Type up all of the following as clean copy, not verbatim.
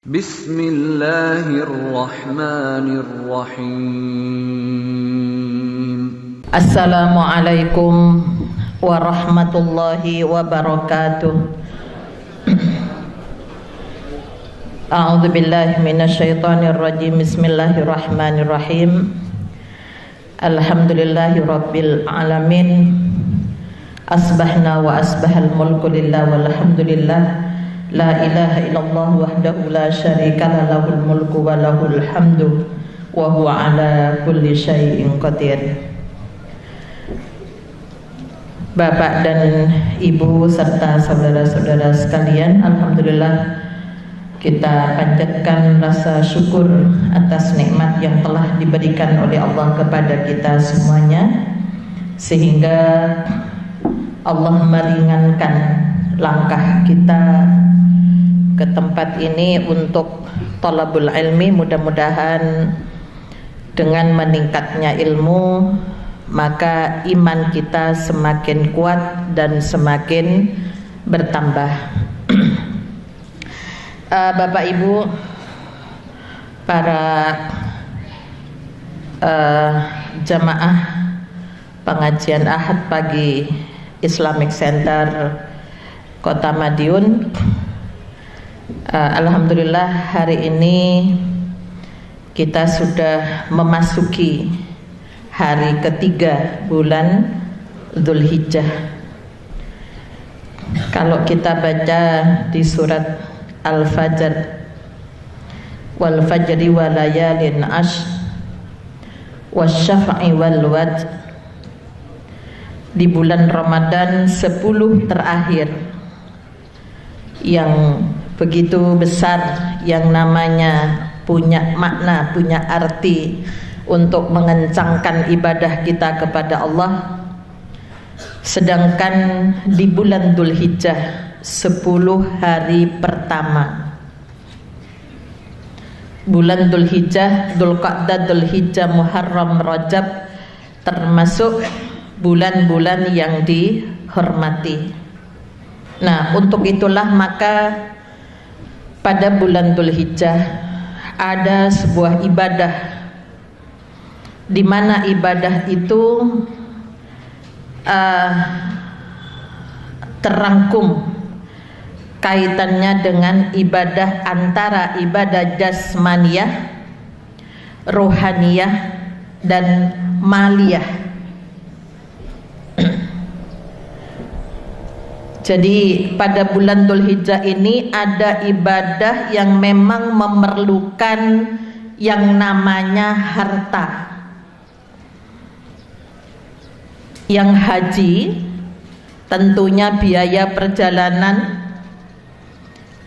Bismillahirrahmanirrahim. Assalamualaikum warahmatullahi wabarakatuh. A'udzu billahi minasyaitonir rajim. Bismillahirrahmanirrahim. Alhamdulillahi rabbil alamin. Asbahna wa asbahal mulku lillah walhamdulillah. La ilaha illallah wahdahu la syarika lahul mulku wa lahul hamdu wa huwa ala kulli syai'in qadir. Bapak dan Ibu serta saudara-saudara sekalian, alhamdulillah kita panjatkan rasa syukur atas nikmat yang telah diberikan oleh Allah kepada kita semuanya, sehingga Allah meringankan langkah kita ke tempat ini untuk thalabul ilmi. Mudah-mudahan dengan meningkatnya ilmu, maka iman kita semakin kuat dan semakin bertambah. Bapak Ibu, para jamaah pengajian Ahad pagi Islamic Center Kota Madiun, alhamdulillah hari ini kita sudah memasuki hari ketiga bulan Dzulhijjah. Kalau kita baca di surat Al-Fajr, wal fajri wa layalin ash wasyaf'i wal wad, di bulan Ramadan 10 terakhir yang begitu besar, yang namanya punya makna, punya arti untuk mengencangkan ibadah kita kepada Allah. Sedangkan di bulan Dzulhijjah 10 hari pertama, bulan Dzulhijjah, Dzulqa'dah, Dzulhijjah, Muharram, Rajab termasuk bulan-bulan yang dihormati. Nah, untuk itulah maka pada bulan Dzulhijjah ada sebuah ibadah, di mana ibadah itu terangkum kaitannya dengan ibadah, antara ibadah jasmaniyah, rohaniyah, dan maliyah. Jadi pada bulan Dzulhijjah ini ada ibadah yang memang memerlukan yang namanya harta. Yang haji tentunya biaya perjalanan,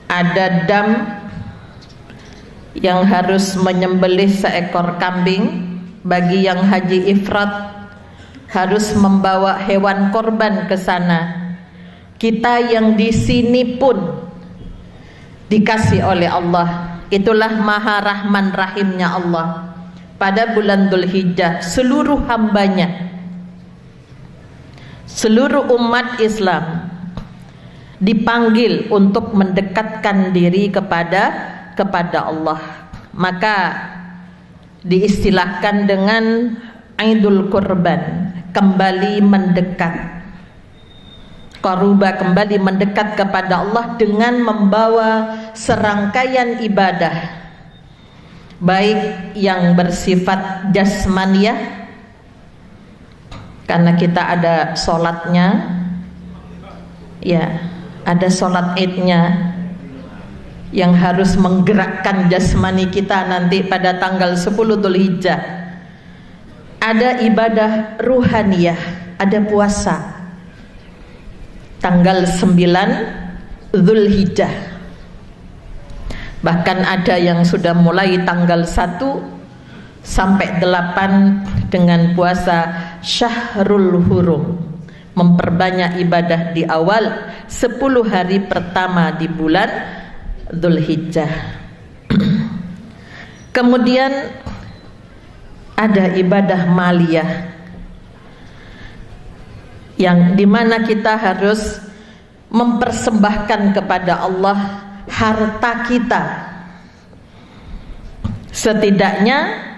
ada dam yang harus menyembelih seekor kambing. Bagi yang haji ifrat harus membawa hewan korban ke sana. Kita yang di sini pun dikasih oleh Allah. Itulah maha rahman rahimnya Allah. Pada bulan Dzulhijjah seluruh hambanya, seluruh umat Islam dipanggil untuk mendekatkan diri kepada Allah. Maka diistilahkan dengan Idul Kurban, kembali mendekat. Qaruba, kembali mendekat kepada Allah dengan membawa serangkaian ibadah, baik yang bersifat jasmaniyah, karena kita ada sholatnya, ya, ada sholat idnya yang harus menggerakkan jasmani kita nanti pada tanggal 10 Dzulhijjah. Ada ibadah ruhaniyah, ada puasa tanggal 9 Dzulhijjah. Bahkan ada yang sudah mulai tanggal 1 sampai 8 dengan puasa Syahrul Hurum, memperbanyak ibadah di awal 10 hari pertama di bulan Dzulhijjah. Kemudian ada ibadah maliyah, yang dimana kita harus mempersembahkan kepada Allah harta kita Setidaknya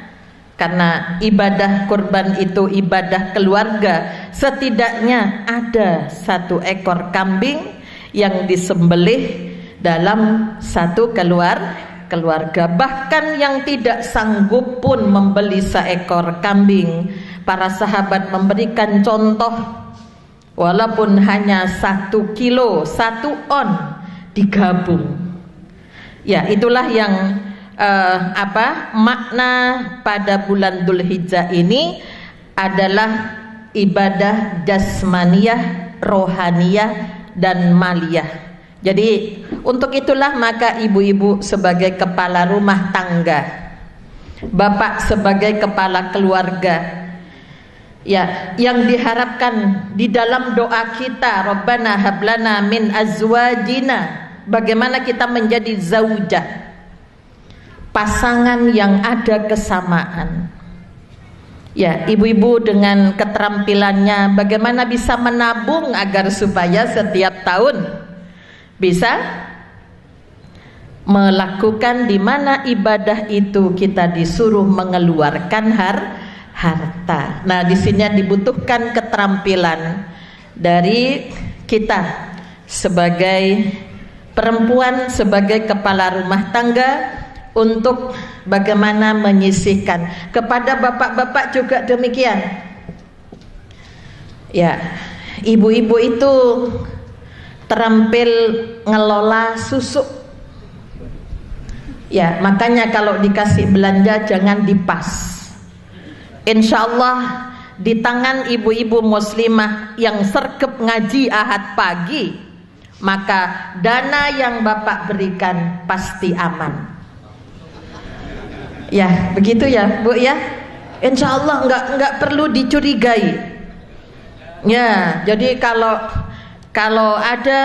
karena ibadah kurban itu ibadah keluarga, setidaknya ada 1 ekor kambing yang disembelih dalam satu keluarga. Bahkan yang tidak sanggup pun membeli seekor kambing, para sahabat memberikan contoh, walaupun hanya 1 kilo, 1 on digabung. Ya, itulah yang makna pada bulan Dzulhijjah ini adalah ibadah jasmaniyah, rohaniyah, dan maliyah. Jadi untuk itulah maka ibu-ibu sebagai kepala rumah tangga, bapak sebagai kepala keluarga, ya, yang diharapkan di dalam doa kita, Rabbana hablana min azwajina, bagaimana kita menjadi zaujah, pasangan yang ada kesamaan. Ya, ibu-ibu dengan keterampilannya bagaimana bisa menabung agar supaya setiap tahun bisa melakukan di mana ibadah itu kita disuruh mengeluarkan harta. Nah, di sini dibutuhkan keterampilan dari kita sebagai perempuan, sebagai kepala rumah tangga, untuk bagaimana menyisihkan. Kepada bapak-bapak juga demikian. Ya, ibu-ibu itu terampil ngelola susu. Ya, makanya kalau dikasih belanja jangan dipas. Insya Allah di tangan ibu-ibu muslimah yang sergap ngaji Ahad pagi, maka dana yang bapak berikan pasti aman. Ya, begitu ya, Bu ya. Insya Allah nggak perlu dicurigai. Ya, jadi kalau ada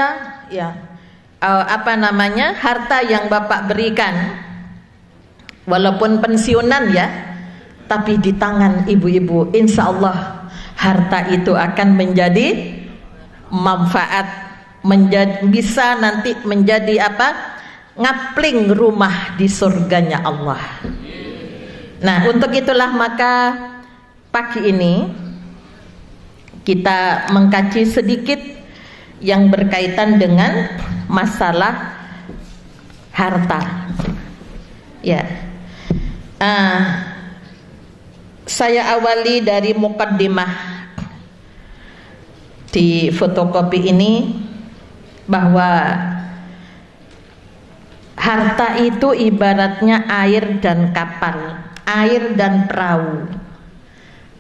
ya harta yang bapak berikan, walaupun pensiunan ya, tapi di tangan ibu-ibu, insya Allah harta itu akan menjadi manfaat, bisa nanti menjadi ngapling rumah di surganya Allah. Nah, untuk itulah maka pagi ini kita mengkaji sedikit yang berkaitan dengan masalah harta. Ya, saya awali dari mukaddimah di fotokopi ini, bahwa harta itu ibaratnya air dan kapal, air dan perahu.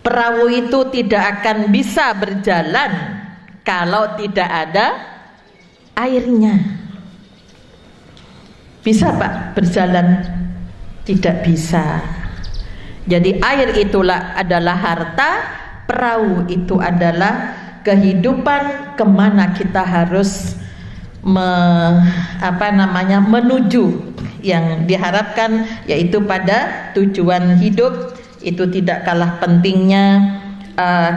Perahu itu tidak akan bisa berjalan kalau tidak ada airnya. Bisa Pak berjalan? Tidak bisa. Jadi air itulah adalah harta, perahu itu adalah kehidupan, kemana kita harus menuju yang diharapkan, yaitu pada tujuan hidup. Itu tidak kalah pentingnya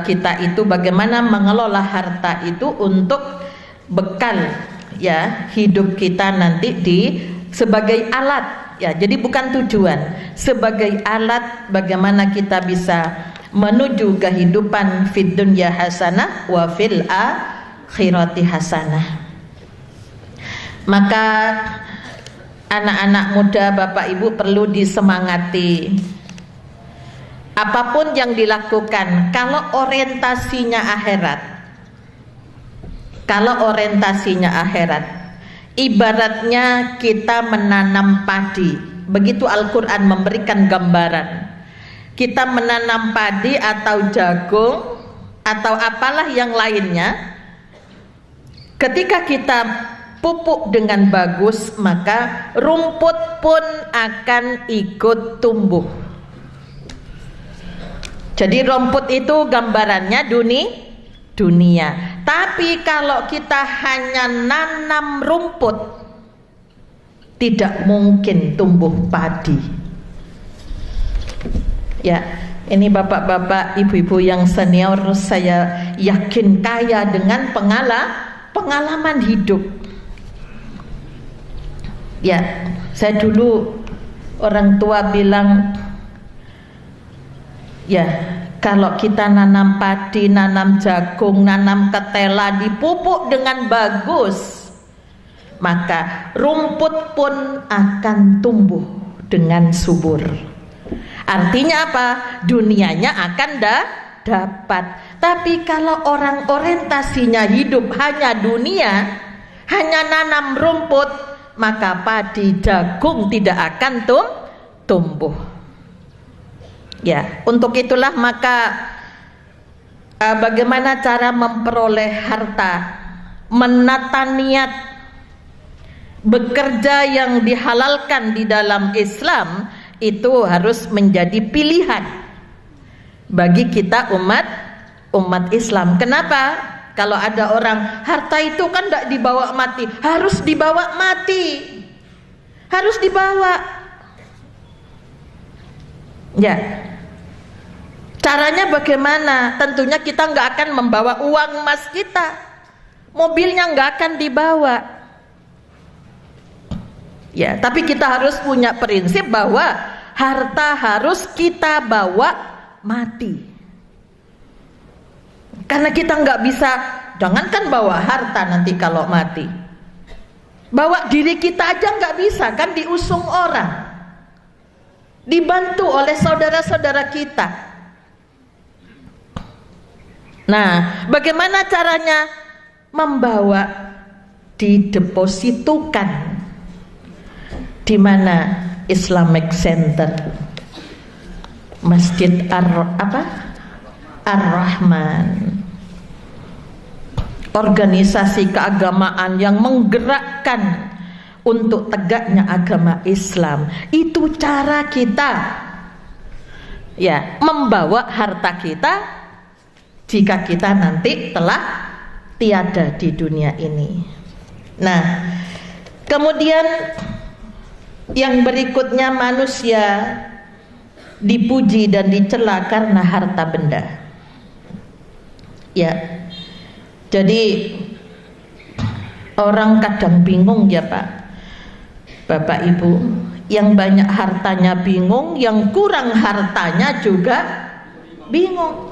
kita itu bagaimana mengelola harta itu untuk bekal ya hidup kita nanti sebagai alat ya. Jadi bukan tujuan, sebagai alat bagaimana kita bisa menuju kehidupan fid dunya hasanah wa fil akhirati hasanah. Maka anak-anak muda, Bapak Ibu perlu disemangati. Apapun yang dilakukan, kalau orientasinya akhirat, ibaratnya kita menanam padi. Begitu Al-Quran memberikan gambaran. Kita menanam padi atau jagung atau apalah yang lainnya. Ketika kita pupuk dengan bagus, maka rumput pun akan ikut tumbuh. Jadi rumput itu gambarannya dunia. Tapi kalau kita hanya nanam rumput, tidak mungkin tumbuh padi. Ya, ini bapak-bapak, ibu-ibu yang senior, saya yakin kaya dengan pengalaman hidup. Ya, saya dulu orang tua bilang, ya kalau kita nanam padi, nanam jagung, nanam ketela, dipupuk dengan bagus, maka rumput pun akan tumbuh dengan subur. Artinya apa? Dunianya akan dapat. Tapi kalau orang orientasinya hidup hanya dunia, hanya nanam rumput, maka padi jagung tidak akan tumbuh. Ya, untuk itulah maka bagaimana cara memperoleh harta, menata niat, bekerja yang dihalalkan di dalam Islam itu harus menjadi pilihan bagi kita umat Islam. Kenapa? Kalau ada orang, harta itu kan tidak dibawa mati, harus dibawa mati, harus dibawa. Ya, caranya bagaimana? Tentunya kita nggak akan membawa uang emas kita, mobilnya nggak akan dibawa. Ya, tapi kita harus punya prinsip bahwa harta harus kita bawa mati. Karena kita nggak bisa, jangankan bawa harta nanti kalau mati, bawa diri kita aja nggak bisa, kan diusung orang, dibantu oleh saudara-saudara kita. Nah, bagaimana caranya? Membawa, didepositukan di mana? Islamic Center, Masjid Ar-Rahman, organisasi keagamaan yang menggerakkan untuk tegaknya agama Islam. Itu cara kita, ya, membawa harta kita jika kita nanti telah tiada di dunia ini. Nah, kemudian yang berikutnya, manusia dipuji dan dicela karena harta benda. Ya, jadi orang kadang bingung ya Pak, Bapak Ibu, yang banyak hartanya bingung, yang kurang hartanya juga bingung.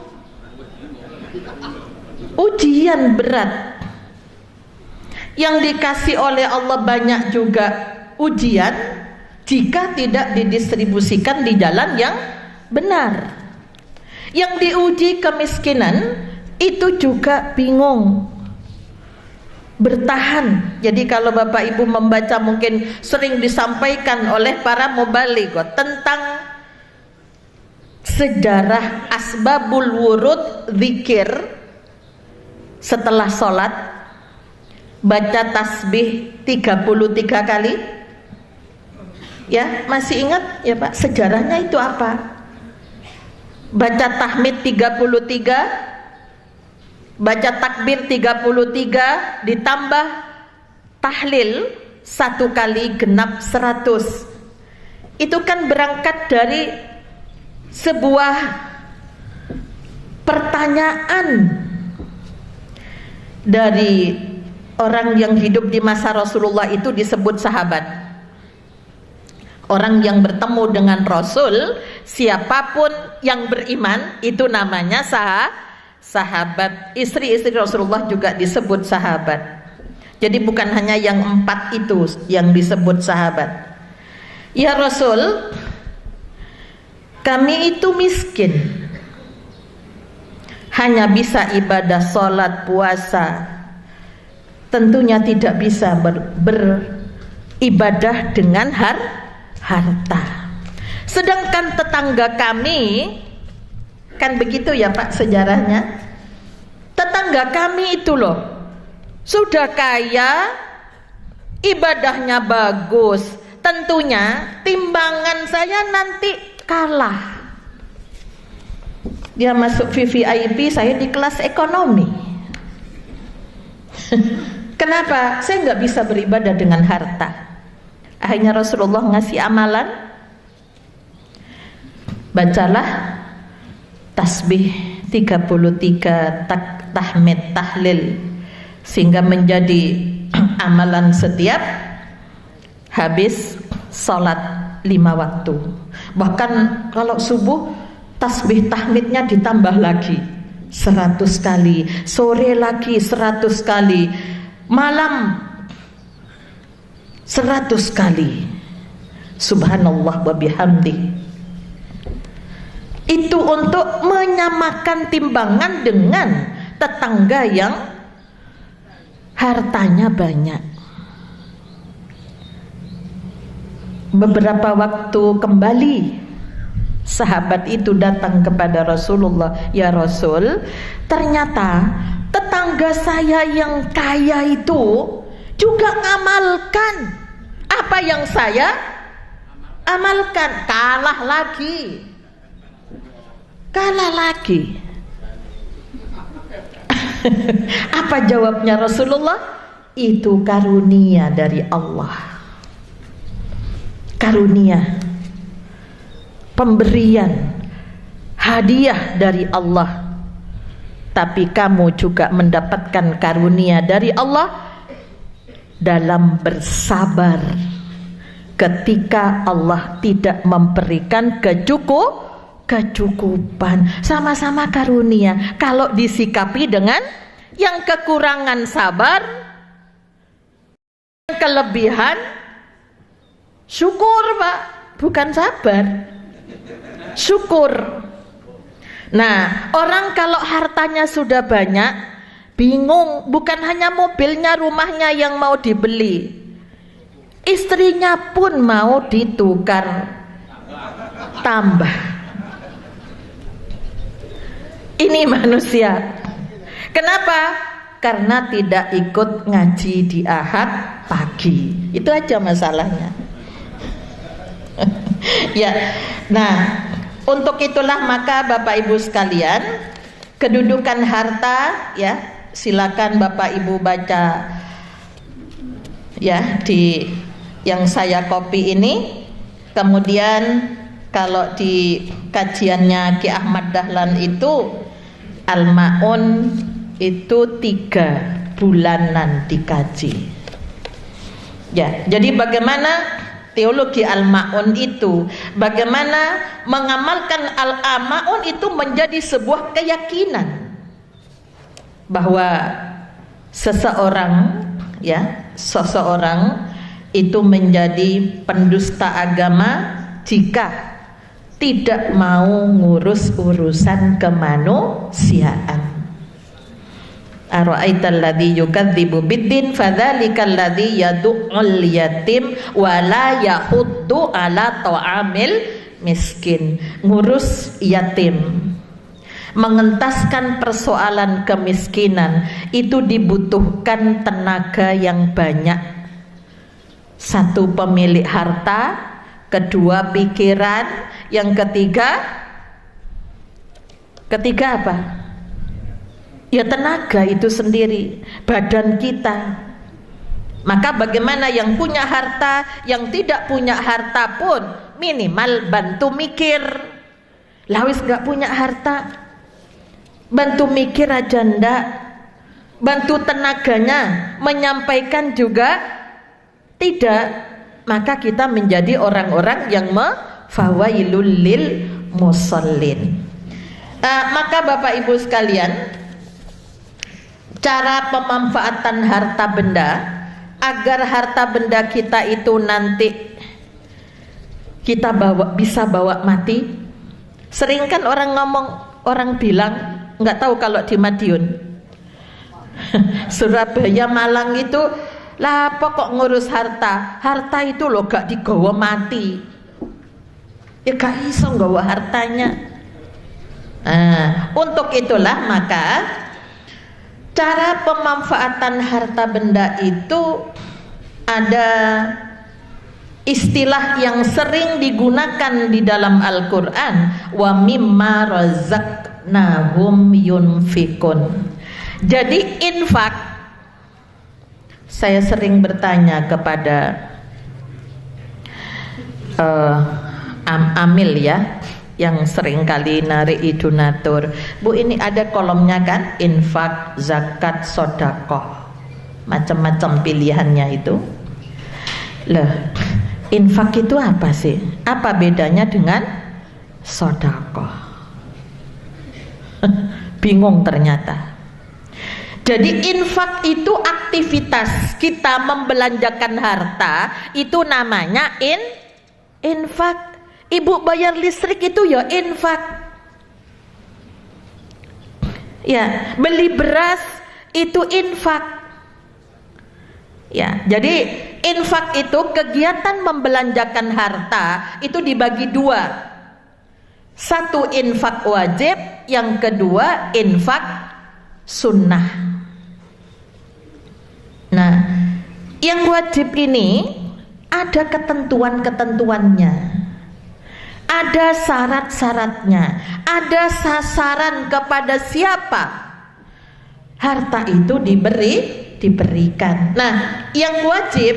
Ujian berat. Yang dikasih oleh Allah banyak juga ujian jika tidak didistribusikan di jalan yang benar. Yang diuji kemiskinan itu juga bingung bertahan. Jadi kalau Bapak Ibu membaca, mungkin sering disampaikan oleh para mubalighat tentang sejarah asbabul wurud zikir setelah sholat, baca tasbih 33 kali. Ya, masih ingat ya Pak, sejarahnya itu apa? Baca tahmid 33, baca takbir 33, ditambah tahlil 1 kali genap 100. Itu kan berangkat dari sebuah pertanyaan dari orang yang hidup di masa Rasulullah, itu disebut sahabat. Orang yang bertemu dengan Rasul, siapapun yang beriman, itu namanya sahabat. Istri-istri Rasulullah juga disebut sahabat. Jadi bukan hanya yang 4 itu yang disebut sahabat. Ya Rasul, kami itu miskin, hanya bisa ibadah sholat, puasa, tentunya tidak bisa beribadah dengan harta. Sedangkan tetangga kami, kan begitu ya Pak sejarahnya, tetangga kami itu loh sudah kaya, ibadahnya bagus, tentunya timbangan saya nanti kalah. Dia masuk VVIP, saya di kelas ekonomi. Kenapa? Saya nggak bisa beribadah dengan harta. Akhirnya Rasulullah ngasih amalan, bacalah tasbih 33, tahmid, tahlil, sehingga menjadi amalan setiap habis sholat 5 waktu. Bahkan kalau subuh tasbih tahmidnya ditambah lagi 100 kali, sore lagi 100 kali, malam 100 kali. Subhanallah wa bihamdi. Itu untuk menyamakan timbangan dengan tetangga yang hartanya banyak. Beberapa waktu kembali, sahabat itu datang kepada Rasulullah, "Ya Rasul, ternyata tetangga saya yang kaya itu juga ngamalkan apa yang saya amalkan." Kalah lagi. Apa jawabnya Rasulullah? Itu karunia dari Allah. Karunia, pemberian, hadiah dari Allah. Tapi kamu juga mendapatkan karunia dari Allah dalam bersabar ketika Allah tidak memberikan kecukupan. Sama-sama karunia. Kalau disikapi dengan yang kekurangan sabar, yang kelebihan syukur, Pak, bukan sabar. Syukur. Nah, orang kalau hartanya sudah banyak, bingung, bukan hanya mobilnya, rumahnya yang mau dibeli, istrinya pun mau ditukar tambah. Ini manusia. Kenapa? Karena tidak ikut ngaji di Ahad pagi. Itu aja masalahnya. Ya. Nah, untuk itulah maka Bapak Ibu sekalian, kedudukan harta, ya, silakan Bapak Ibu baca ya di yang saya copy ini. Kemudian kalau di kajiannya Ki Ahmad Dahlan itu Al-Ma'un itu 3 bulanan dikaji. Ya, jadi bagaimana teologi Al-Ma'un itu, bagaimana mengamalkan Al-Ma'un itu menjadi sebuah keyakinan bahwa seseorang itu menjadi pendusta agama jika tidak mau ngurus urusan kemanusiaan. Ara'aital ladzi yukadzibu biddin fadzalikal ladzi yad'ul yatim wa la yahuddu ala ta'amil miskin. Ngurus yatim, mengentaskan persoalan kemiskinan itu dibutuhkan tenaga yang banyak. 1, pemilik harta, 2, pikiran, yang ketiga apa? Ya tenaga itu sendiri, badan kita. Maka bagaimana yang punya harta, yang tidak punya harta pun minimal bantu mikir. Lawis gak punya harta, bantu mikir aja ndak, bantu tenaganya menyampaikan juga tidak. Maka kita menjadi orang-orang yang fawailul lil musallin. Maka Bapak Ibu sekalian, cara pemanfaatan harta benda agar harta benda kita itu nanti kita bisa bawa mati. Sering kan orang bilang, nggak tahu kalau di Madiun, Surabaya, Malang itu, lah pokok ngurus harta itu loh gak digawa mati. Ya gak iso nggawa hartanya. Untuk itulah maka cara pemanfaatan harta benda itu ada istilah yang sering digunakan di dalam Al-Quran, wa mimma razaqnahum yunfikun. Jadi infak, saya sering bertanya kepada Amil ya, yang sering kali narik donatur, Bu, ini ada kolomnya kan, infak, zakat, sodakoh, macam-macam pilihannya itu. Loh, Infak itu apa sih? Apa bedanya dengan sedekah? Bingung ternyata. Jadi infak itu aktivitas kita membelanjakan harta, itu namanya infak. Ibu bayar listrik itu ya infak. Ya, beli beras itu infak. Ya, jadi infak itu kegiatan membelanjakan harta itu dibagi dua. Satu infak wajib, yang kedua infak sunnah. Nah, yang wajib ini ada ketentuan-ketentuannya, ada syarat-syaratnya, ada sasaran kepada siapa harta itu diberikan. Nah, yang wajib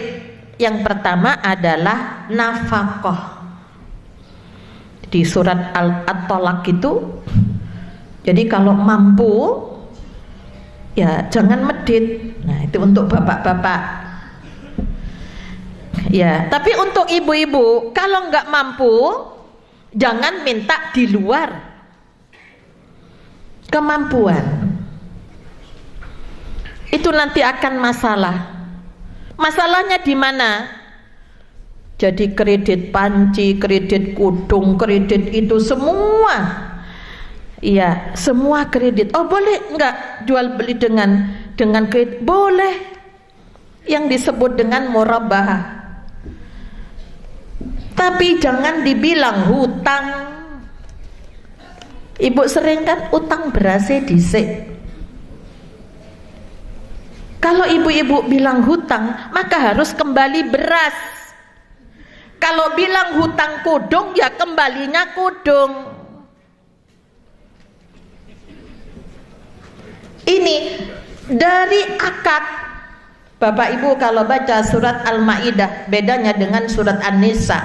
yang pertama adalah nafkah. Di surat At-Tolak itu, jadi kalau mampu ya jangan medit. Nah, itu untuk bapak-bapak. Ya, tapi untuk ibu-ibu kalau nggak mampu jangan minta di luar kemampuan. Itu nanti akan masalah. Masalahnya di mana? Jadi kredit panci, kredit kudung, kredit itu semua. Iya, semua kredit. Oh, boleh enggak jual beli dengan kredit? Boleh. Yang disebut dengan murabahah. Tapi jangan dibilang hutang. Ibu sering kan utang berasnya dhisik. Kalau ibu-ibu bilang hutang, maka harus kembali beras. Kalau bilang hutang kudung, ya kembalinya kudung. Ini dari akad. Bapak Ibu kalau baca surat Al-Maidah, bedanya dengan surat An-Nisa.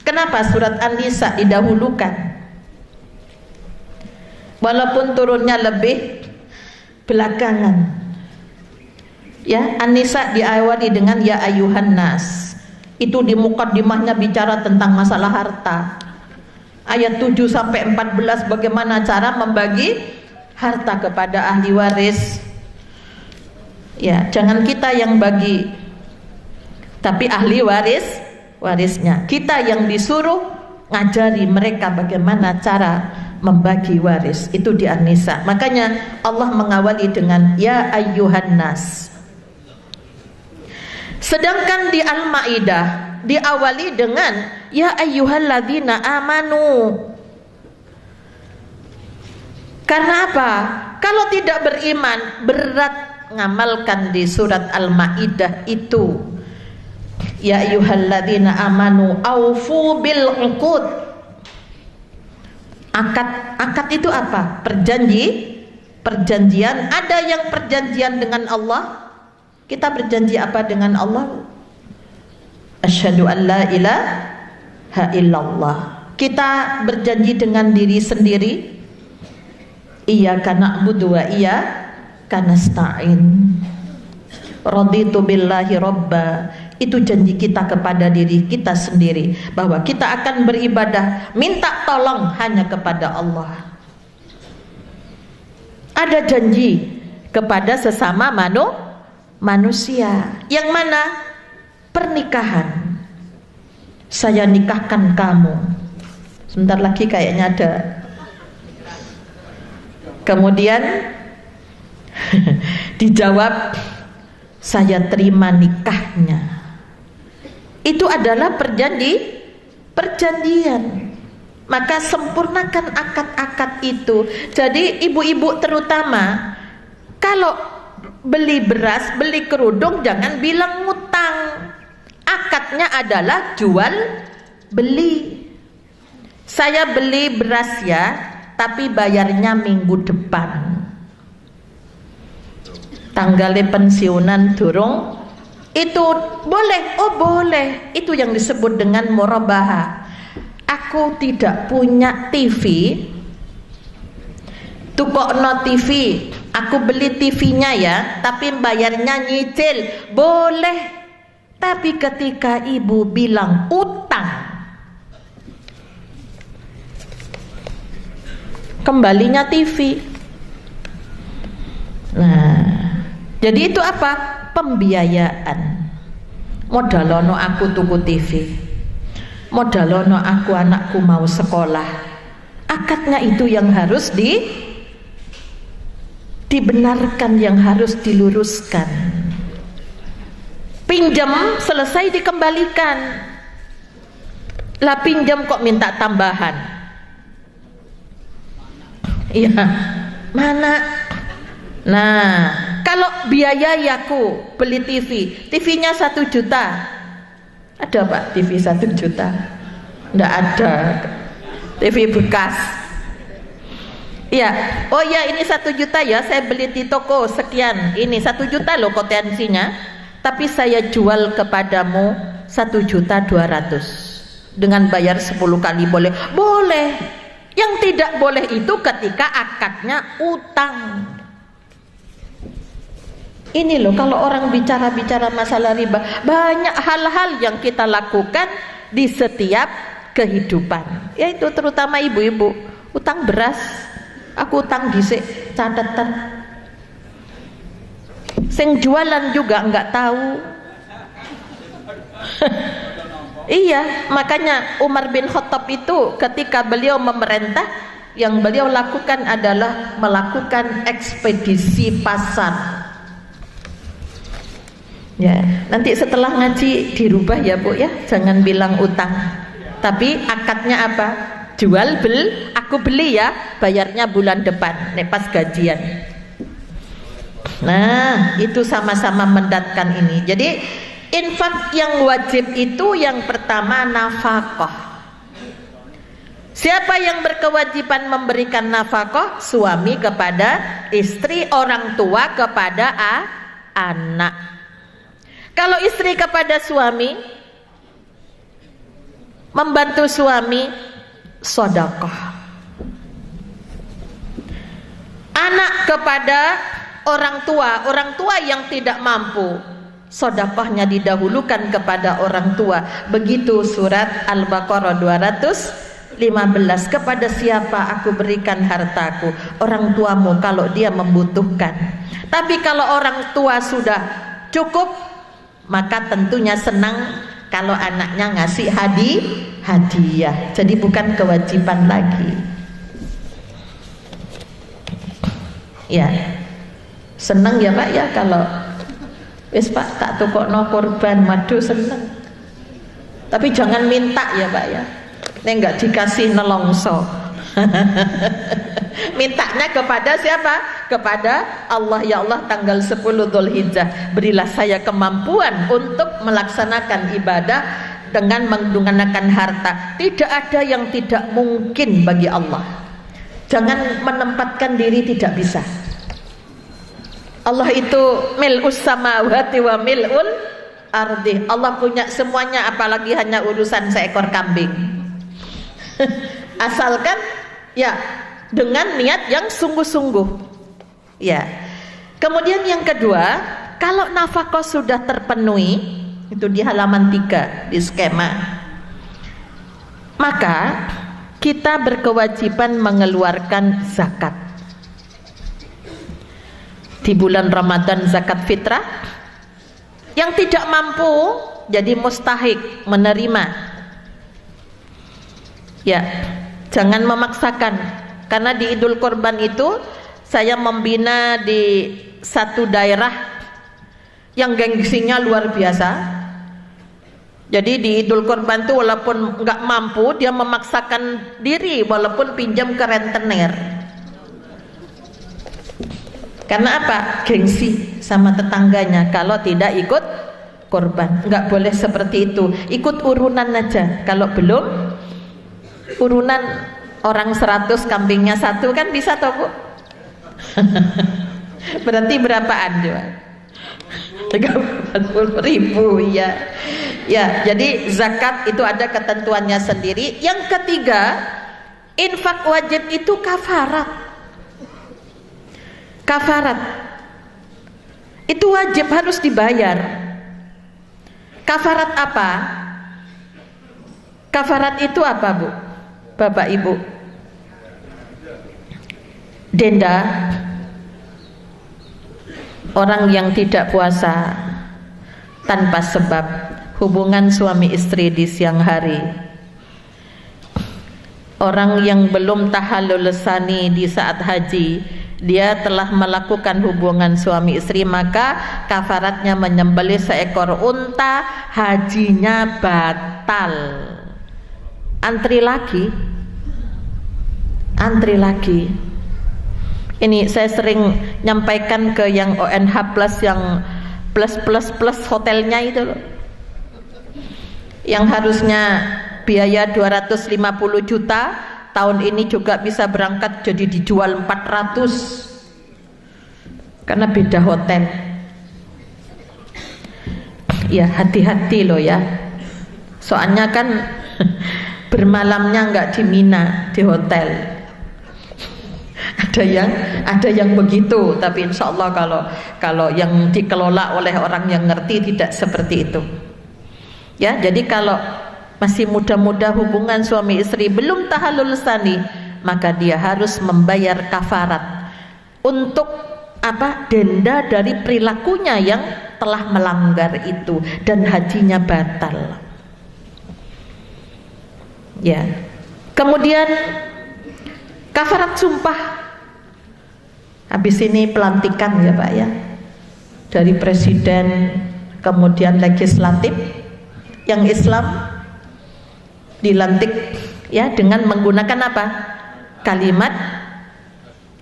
Kenapa surat An-Nisa didahulukan? Walaupun turunnya lebih belakangan. Ya, An-Nisa diawali dengan ya ayuhan nas. Itu di mukaddimahnya bicara tentang masalah harta. Ayat 7 sampai 14 bagaimana cara membagi harta kepada ahli waris. Ya, jangan kita yang bagi, tapi ahli warisnya. Kita yang disuruh ngajari mereka bagaimana cara membagi waris. Itu di An-Nisa. Makanya Allah mengawali dengan ya ayyuhan nas. Sedangkan di Al-Maidah diawali dengan ya ayyuhalladzina amanu. Karena apa? Kalau tidak beriman, berat ngamalkan di surat Al-Maidah itu. Ya ayyuhalladzina amanu aufu bil uqud. Akad itu apa? Perjanjian. Ada yang perjanjian dengan Allah. Kita berjanji apa dengan Allah? Asyhadu an la ilaha illallah. Kita berjanji dengan diri sendiri. Iyyaka na'budu wa iyyaka nasta'in. Raditu billahi robba. Itu janji kita kepada diri kita sendiri, bahwa kita akan beribadah minta tolong hanya kepada Allah. Ada janji kepada sesama manusia. Yang mana? Pernikahan. Saya nikahkan kamu. Sebentar lagi kayaknya ada. Kemudian dijawab, saya terima nikahnya. Itu adalah perjanjian. Maka sempurnakan akad-akad itu. Jadi ibu-ibu terutama, kalau beli beras, beli kerudung, jangan bilang ngutang. Akadnya adalah jual beli. Saya beli beras ya, tapi bayarnya minggu depan. Tanggalnya pensiunan durung. Itu boleh, oh boleh. Itu yang disebut dengan murabahah. Aku tidak punya TV, tukokno TV, aku beli TV-nya ya, tapi bayarnya nyicil. Boleh, Tapi ketika ibu bilang utang, kembalinya TV. Nah, jadi itu apa? Pembiayaan. Modalono aku tuku TV, modalono aku anakku mau sekolah. Akadnya itu yang harus dibenarkan, yang harus diluruskan. Pinjam selesai dikembalikan. Lah pinjam kok minta tambahan? Iya, mana? Nah, kalau biaya yaku beli TV, TV-nya 1 juta. Ada Pak TV 1 juta? Nggak ada. TV bekas. Iya, oh ya ini 1 juta ya, saya beli di toko sekian. Ini 1 juta loh potensinya. Tapi saya jual kepadamu 1.200.000 dengan bayar 10 kali boleh? Boleh. Yang tidak boleh itu ketika akadnya utang. Ini loh, kalau orang bicara-bicara masalah riba, banyak hal-hal yang kita lakukan di setiap kehidupan. Yaitu terutama ibu-ibu, utang beras, aku utang dhisik catatan. Sing jualan juga enggak tahu. Iya, makanya Umar bin Khattab itu ketika beliau memerintah, yang beliau lakukan adalah melakukan ekspedisi pasar. Ya, nanti setelah ngaji dirubah ya Bu ya, jangan bilang utang. Tapi akadnya apa? Jual beli, aku beli ya, bayarnya bulan depan, nek pas gajian. Nah, itu sama-sama mendatkan ini. Jadi infak yang wajib itu yang pertama nafkah. Siapa yang berkewajiban memberikan nafkah? Suami kepada istri, orang tua kepada anak. Kalau istri kepada suami, membantu suami sedekah. Anak kepada orang tua yang tidak mampu, sedekahnya didahulukan kepada orang tua. Begitu surat Al-Baqarah 215, kepada siapa aku berikan hartaku? Orang tuamu kalau dia membutuhkan. Tapi kalau orang tua sudah cukup, maka tentunya senang kalau anaknya ngasih hadiah. Jadi bukan kewajiban lagi. Ya, seneng ya Pak ya kalau wis Pak tak tukokno korban, waduh seneng. Tapi jangan minta ya Pak ya, nek enggak dikasih nelongso. Mintanya kepada siapa? Kepada Allah. Ya Allah, tanggal 10 Dzulhijjah berilah saya kemampuan untuk melaksanakan ibadah dengan menggunakan harta. Tidak ada yang tidak mungkin bagi Allah. Jangan menempatkan diri tidak bisa. Allah itu mil'us samawati wa mil'ul ardi. Allah punya semuanya, apalagi hanya urusan seekor kambing. Asalkan ya dengan niat yang sungguh-sungguh. Ya. Kemudian yang kedua, kalau nafkah sudah terpenuhi, itu di halaman 3 di skema, maka kita berkewajiban mengeluarkan zakat. Di bulan Ramadan zakat fitrah. Yang tidak mampu jadi mustahik menerima. Ya, jangan memaksakan. Karena di Idul Kurban itu saya membina di satu daerah yang gengsinya luar biasa. Jadi di Idul Kurban itu walaupun nggak mampu, dia memaksakan diri walaupun pinjam ke rentenir. Karena apa? Gengsi sama tetangganya kalau tidak ikut kurban. Nggak boleh seperti itu. Ikut urunan aja. Kalau belum urunan orang 100 kambingnya 1 kan bisa toh Bu? Berarti berapaan juga? 30.000 ya. Ya, jadi zakat itu ada ketentuannya sendiri. Yang ketiga, infak wajib itu kafarat. Kafarat itu wajib, harus dibayar. Kafarat apa? Kafarat itu apa, Bu? Bapak Ibu? Denda orang yang tidak puasa tanpa sebab, hubungan suami istri di siang hari, orang yang belum tahallul tsani di saat haji, dia telah melakukan hubungan suami istri, maka kafaratnya menyembelih seekor unta, hajinya batal. Antri lagi. Ini saya sering nyampaikan ke yang ONH plus, yang plus hotelnya itu loh, yang harusnya biaya 250 juta, tahun ini juga bisa berangkat jadi dijual 400 karena beda hotel. Ya, hati-hati loh ya, soalnya kan bermalamnya nggak di Mina, di hotel. Ada yang begitu, tapi insya Allah kalau yang dikelola oleh orang yang ngerti tidak seperti itu. Ya, jadi kalau masih muda-muda hubungan suami istri belum tahallul tsani, maka dia harus membayar kafarat untuk apa? Denda dari perilakunya yang telah melanggar itu, dan hajinya batal. Ya. Kemudian kafarat sumpah. Habis ini pelantikan ya Pak ya, dari presiden kemudian legislatif yang Islam dilantik ya dengan menggunakan apa? Kalimat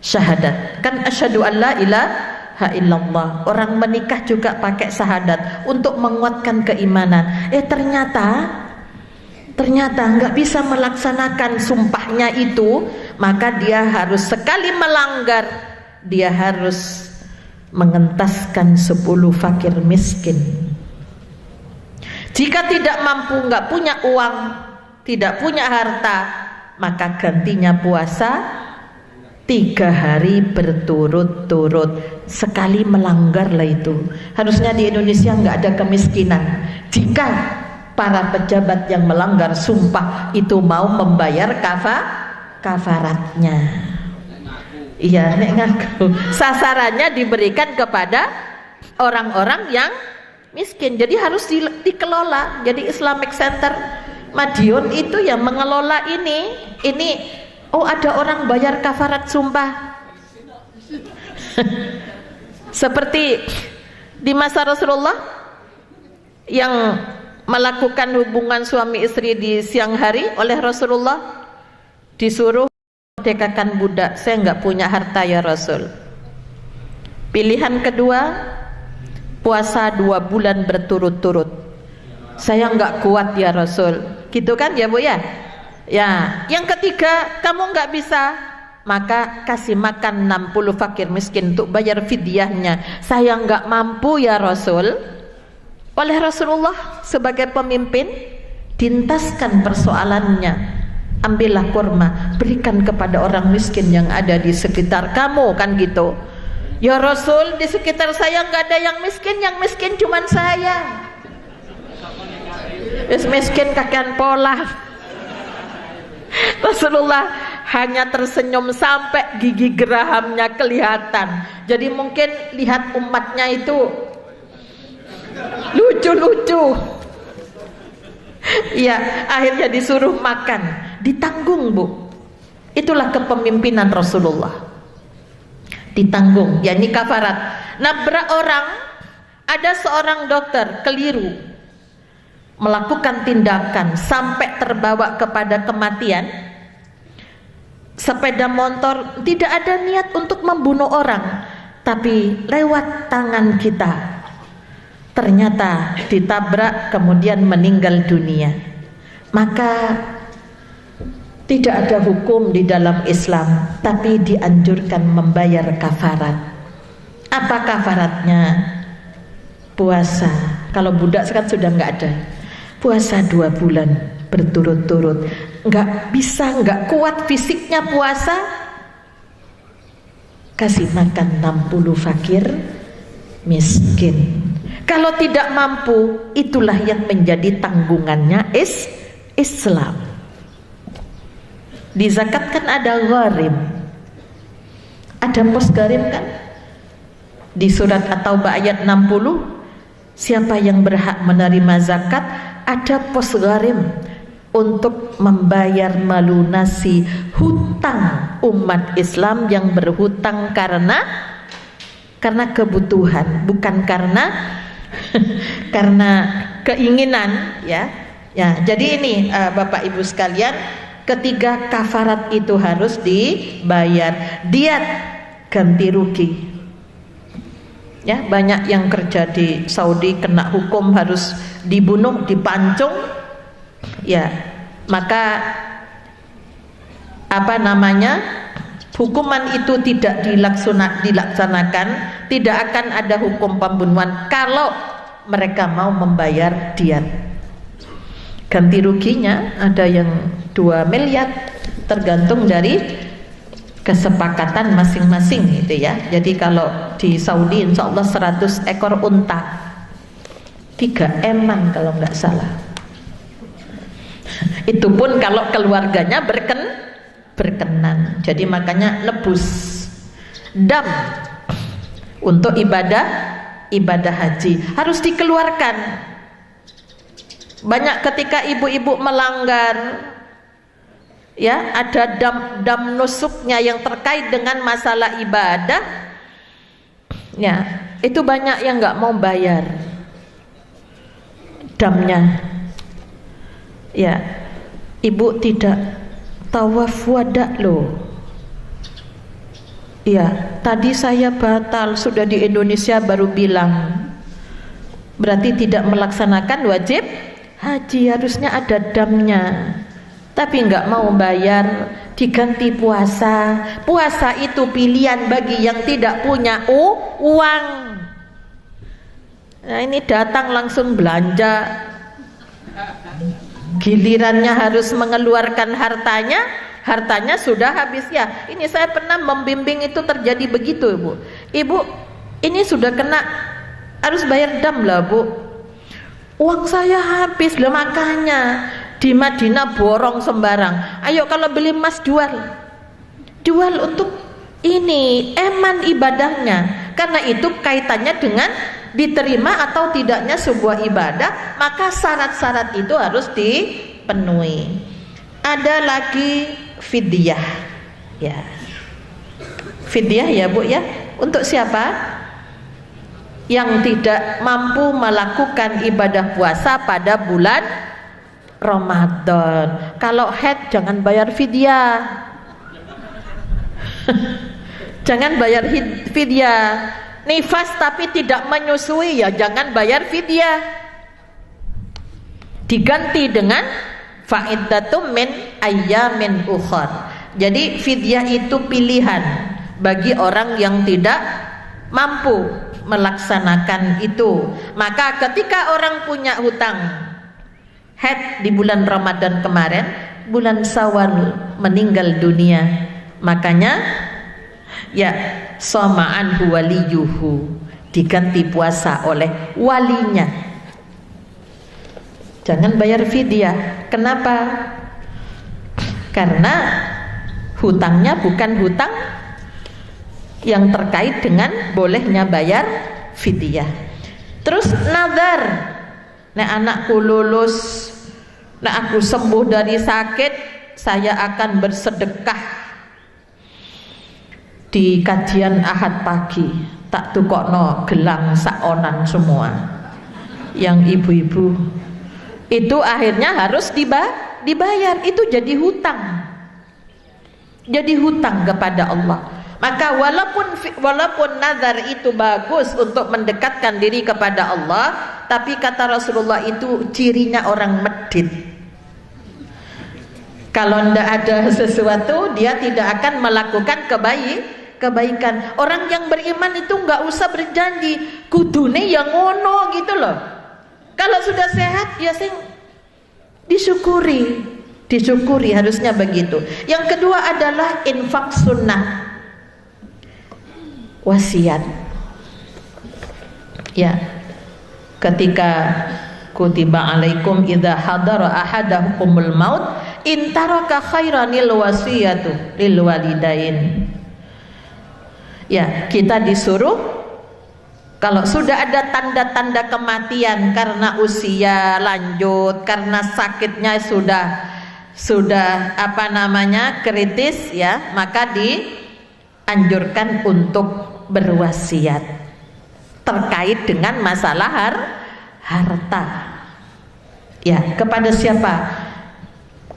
syahadat. Kan asyhadu an la ilaha illallah. Orang menikah juga pakai syahadat untuk menguatkan keimanan. Ternyata nggak bisa melaksanakan sumpahnya itu, maka dia harus sekali melanggar, dia harus mengentaskan 10 fakir miskin. Jika tidak mampu, nggak punya uang, tidak punya harta, maka gantinya puasa 3 hari berturut-turut. Sekali melanggarlah itu. Harusnya di Indonesia nggak ada kemiskinan jika para pejabat yang melanggar sumpah itu mau membayar kafaratnya. Iya, nek ngaku. Sasarannya diberikan kepada orang-orang yang miskin. Jadi harus dikelola. Jadi Islamic Center Madiun itu yang mengelola ini. Oh, ada orang bayar kafarat sumpah. Seperti di masa Rasulullah yang melakukan hubungan suami istri di siang hari, oleh Rasulullah disuruh merdekakan budak. Saya nggak punya harta ya Rasul. Pilihan kedua, puasa 2 bulan berturut-turut. Saya nggak kuat ya Rasul. Gitu kan ya Bu ya? Ya. Yang ketiga, kamu nggak bisa, maka kasih makan 60 fakir miskin untuk bayar fidyahnya. Saya nggak mampu ya Rasul. Oleh Rasulullah sebagai pemimpin, dintaskan persoalannya. Ambillah kurma, berikan kepada orang miskin yang ada di sekitar kamu, kan gitu. Ya Rasul, di sekitar saya nggak ada yang miskin cuma saya. Miskin kakean pola. Rasulullah hanya tersenyum sampai gigi gerahamnya kelihatan. Jadi mungkin lihat umatnya itu lucu-lucu. Iya, akhirnya disuruh makan, ditanggung Bu. Itulah kepemimpinan Rasulullah. Ditanggung, yakni kafarat. Nabrak orang, ada seorang dokter keliru melakukan tindakan sampai terbawa kepada kematian. Sepeda motor tidak ada niat untuk membunuh orang, tapi lewat tangan kita ternyata ditabrak kemudian meninggal dunia. Maka tidak ada hukum di dalam Islam, tapi dianjurkan membayar kafarat. Apa kafaratnya? Puasa. Kalau budak sekarang sudah nggak ada. Puasa 2 bulan berturut-turut. Nggak bisa, nggak kuat fisiknya puasa, kasih makan 60 fakir miskin. Kalau tidak mampu, itulah yang menjadi tanggungannya Islam. Di zakat kan ada gharim, ada pos gharim kan? Di surat At-Taubah ayat 60, siapa yang berhak menerima zakat, ada pos gharim untuk membayar melunasi hutang umat Islam yang berhutang karena kebutuhan, bukan karena keinginan, ya. Jadi ini Bapak Ibu sekalian, ketiga kafarat itu harus dibayar. Diat, ganti rugi. Ya, banyak yang kerja di Saudi kena hukum harus dibunuh, dipancung. Ya, maka hukuman itu tidak dilaksanakan, tidak akan ada hukum pembunuhan kalau mereka mau membayar diat. Ganti ruginya ada yang 2 miliar, tergantung dari kesepakatan masing-masing gitu ya. Jadi kalau di Saudi insya Allah 100 ekor unta, 3 eman kalau nggak salah. Itu pun kalau keluarganya berkenan. Jadi makanya nebus dam untuk ibadah haji harus dikeluarkan. Banyak ketika ibu-ibu melanggar, ya, ada dam nusuknya yang terkait dengan masalah ibadah, ya, itu banyak yang nggak mau bayar damnya. Ya, ibu tidak tawaf wada loh. Ya, tadi saya batal, sudah di Indonesia baru bilang. Berarti tidak melaksanakan wajib haji, harusnya ada damnya. Tapi nggak mau bayar, diganti puasa. Puasa itu pilihan bagi yang tidak punya uang. Nah, ini datang langsung belanja, gilirannya harus mengeluarkan hartanya sudah habis. Ya, ini saya pernah membimbing itu terjadi begitu, Ibu, ini sudah kena, harus bayar dam lah, Bu. Uang saya habis lah, makanya di Madinah borong sembarang. Ayo kalau beli emas jual untuk ini eman ibadahnya, karena itu kaitannya dengan diterima atau tidaknya sebuah ibadah, maka syarat-syarat itu harus dipenuhi. Ada lagi fidyah, ya, fidyah ya Bu ya, untuk siapa yang tidak mampu melakukan ibadah puasa pada bulan Ramadan. Kalau haid jangan bayar fidyah. Jangan bayar fidyah. Nifas tapi tidak menyusui, ya jangan bayar fidyah. Diganti dengan fa'iddatum min ayyamin ukhar. Jadi fidyah itu pilihan bagi orang yang tidak mampu melaksanakan itu. Maka ketika orang punya hutang haid di bulan Ramadan kemarin, bulan Syawal meninggal dunia, makanya ya soma'an waliyuhu, diganti puasa oleh walinya. Jangan bayar fidyah. Kenapa? Karena hutangnya bukan hutang yang terkait dengan bolehnya bayar fidyah. Terus nazar, nek anakku lulus, nek aku sembuh dari sakit, saya akan bersedekah di kajian Ahad pagi, tak tukokno gelang saonan semua. Yang ibu-ibu itu akhirnya harus dibayar, itu jadi hutang kepada Allah. Maka walaupun nazar itu bagus untuk mendekatkan diri kepada Allah, tapi kata Rasulullah itu cirinya orang medit. Kalau tidak ada sesuatu, dia tidak akan melakukan kebaikan. Orang yang beriman itu nggak usah berjanji kudune yang ngono gitu loh. Kalau sudah sehat ya sing disyukuri harusnya begitu. Yang kedua adalah infak sunnah, wasiat. Ya, ketika kutiba alaikum idza hadara ahadakumul maut in taraka khairanil wasiyatu lil walidain. Ya, kita disuruh kalau sudah ada tanda-tanda kematian karena usia lanjut, karena sakitnya sudah kritis ya, maka dianjurkan untuk berwasiat terkait dengan masalah harta. Ya, kepada siapa?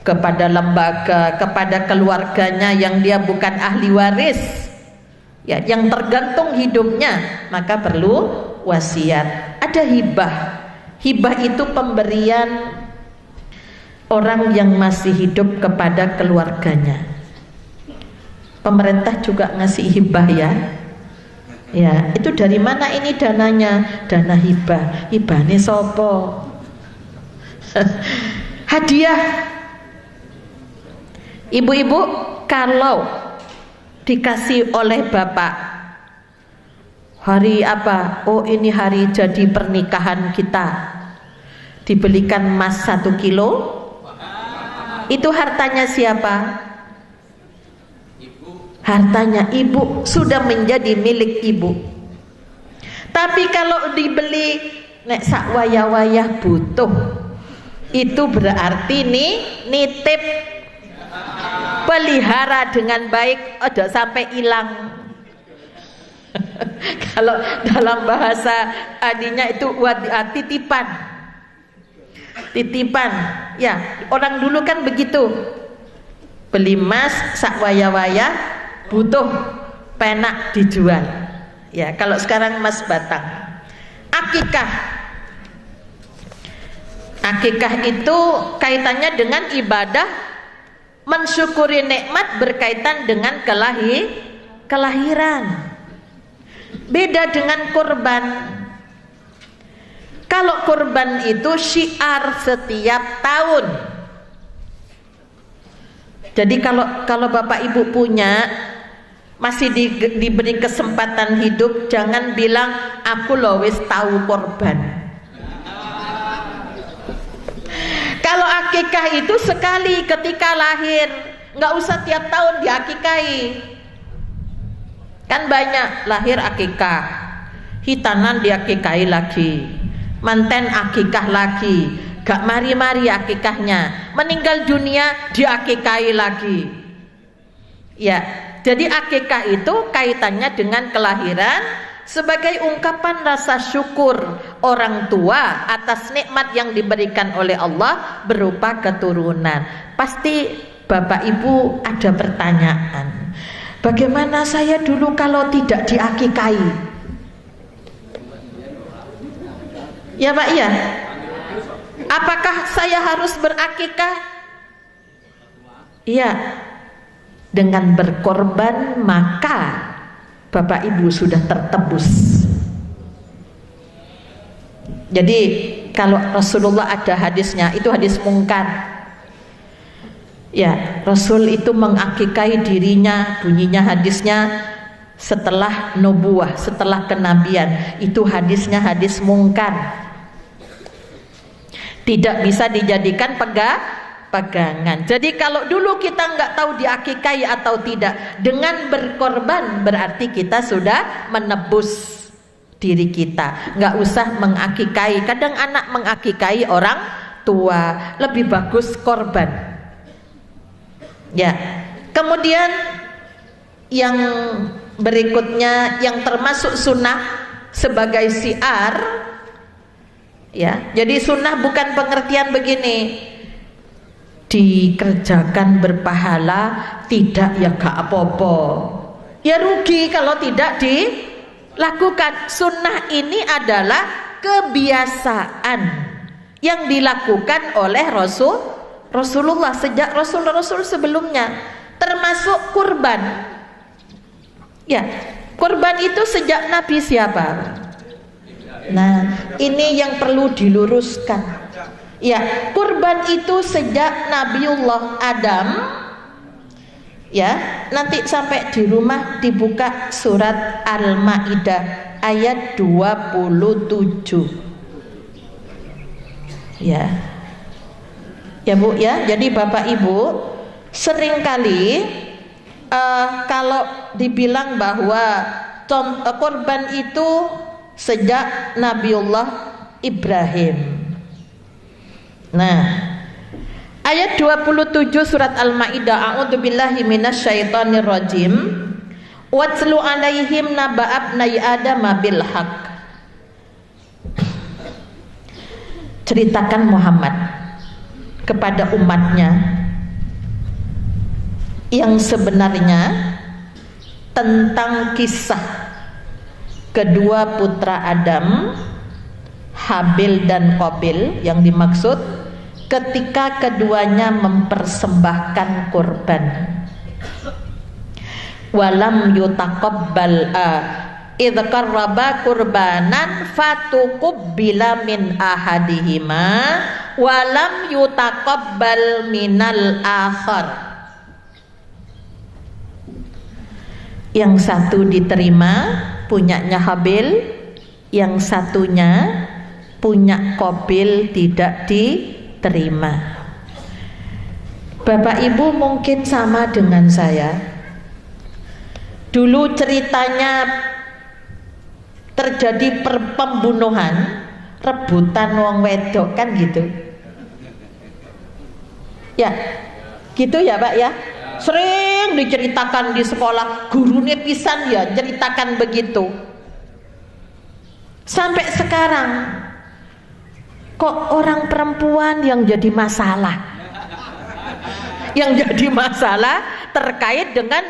Kepada lembaga, kepada keluarganya yang dia bukan ahli waris, ya, yang tergantung hidupnya, maka perlu wasiat. Ada hibah. Hibah itu pemberian orang yang masih hidup kepada keluarganya. Pemerintah juga ngasih hibah ya. Ya, itu dari mana ini dananya? Dana hibah. Hibahnya sopo? Hadiah. Ibu-ibu kalau dikasih oleh bapak hari apa? Oh, ini hari jadi pernikahan kita, dibelikan emas 1 kilo. Itu hartanya siapa? Hartanya ibu, sudah menjadi milik ibu. Tapi kalau dibeli nek sak wayah-wayah butuh, itu berarti nitip, pelihara dengan baik, ojo sampai hilang. Kalau dalam bahasa adinya itu titipan. Ya, orang dulu kan begitu, beli emas sak wayah-wayah, butuh penak dijual. Ya, kalau sekarang emas batang. Akikah itu kaitannya dengan ibadah, mensyukuri nikmat berkaitan dengan kelahiran. Beda dengan kurban. Kalau kurban itu syiar setiap tahun. Jadi kalau Bapak Ibu punya, masih diberi kesempatan hidup, jangan bilang aku loh wis tahu korban. Kalau akikah itu sekali ketika lahir, nggak usah tiap tahun diakikahi. Kan banyak lahir akikah, hitanan diakikahi lagi, manten akikah lagi, gak mari-mari akikahnya, meninggal dunia diakikahi lagi. Ya, jadi akikah itu kaitannya dengan kelahiran sebagai ungkapan rasa syukur orang tua atas nikmat yang diberikan oleh Allah berupa keturunan. Pasti Bapak Ibu ada pertanyaan, bagaimana saya dulu kalau tidak diakikahi? Ya Pak, iya. Apakah saya harus berakikah? Iya. Dengan berkorban maka Bapak Ibu sudah tertebus. Jadi kalau Rasulullah ada hadisnya, itu hadis mungkar. Ya, Rasul itu mengakikahi dirinya, bunyinya hadisnya setelah nubuah, setelah kenabian. Itu hadisnya hadis mungkar. Tidak bisa dijadikan pegangan. Jadi kalau dulu kita nggak tahu diakikahi atau tidak, dengan berkorban berarti kita sudah menebus diri kita. Nggak usah mengakikahi. Kadang anak mengakikahi orang tua, lebih bagus korban. Ya. Kemudian yang berikutnya yang termasuk sunnah sebagai syiar, ya. Jadi sunnah bukan pengertian begini, dikerjakan berpahala, tidak ya gak apa-apa, ya rugi kalau tidak dilakukan. Sunnah ini adalah kebiasaan yang dilakukan oleh Rasulullah sejak Rasul sebelumnya, termasuk kurban. Ya, kurban itu sejak Nabi siapa? Nah, ini yang perlu diluruskan. Ya, kurban itu sejak Nabiullah Adam. Ya, nanti sampai di rumah dibuka surat Al-Maidah ayat 27. Ya. Ya Bu ya. Jadi Bapak Ibu, seringkali kalau dibilang bahwa korban itu sejak Nabiullah Ibrahim. Nah, ayat 27 surat Al-Maidah, a'udzubillahi minasyaitonirrajim. Watslu alaihim naba abnai Adam bil haq. Ceritakan Muhammad kepada umatnya yang sebenarnya tentang kisah kedua putra Adam, Habil dan Qabil, yang dimaksud ketika keduanya mempersembahkan kurban. Walam yutaqabbal idh qarraba kurbanan fatuqubbila min ahadihima walam yutaqabbal minal akhar. Yang satu diterima, punyanya Habil, yang satunya punya Qabil tidak diterima. Bapak Ibu mungkin sama dengan saya. Dulu ceritanya terjadi pembunuhan, rebutan wong wedok kan gitu. Ya, gitu ya Pak ya. Sering diceritakan di sekolah, gurunya pisan ya ceritakan begitu. Sampai sekarang kok orang perempuan yang jadi masalah. Yang jadi masalah terkait dengan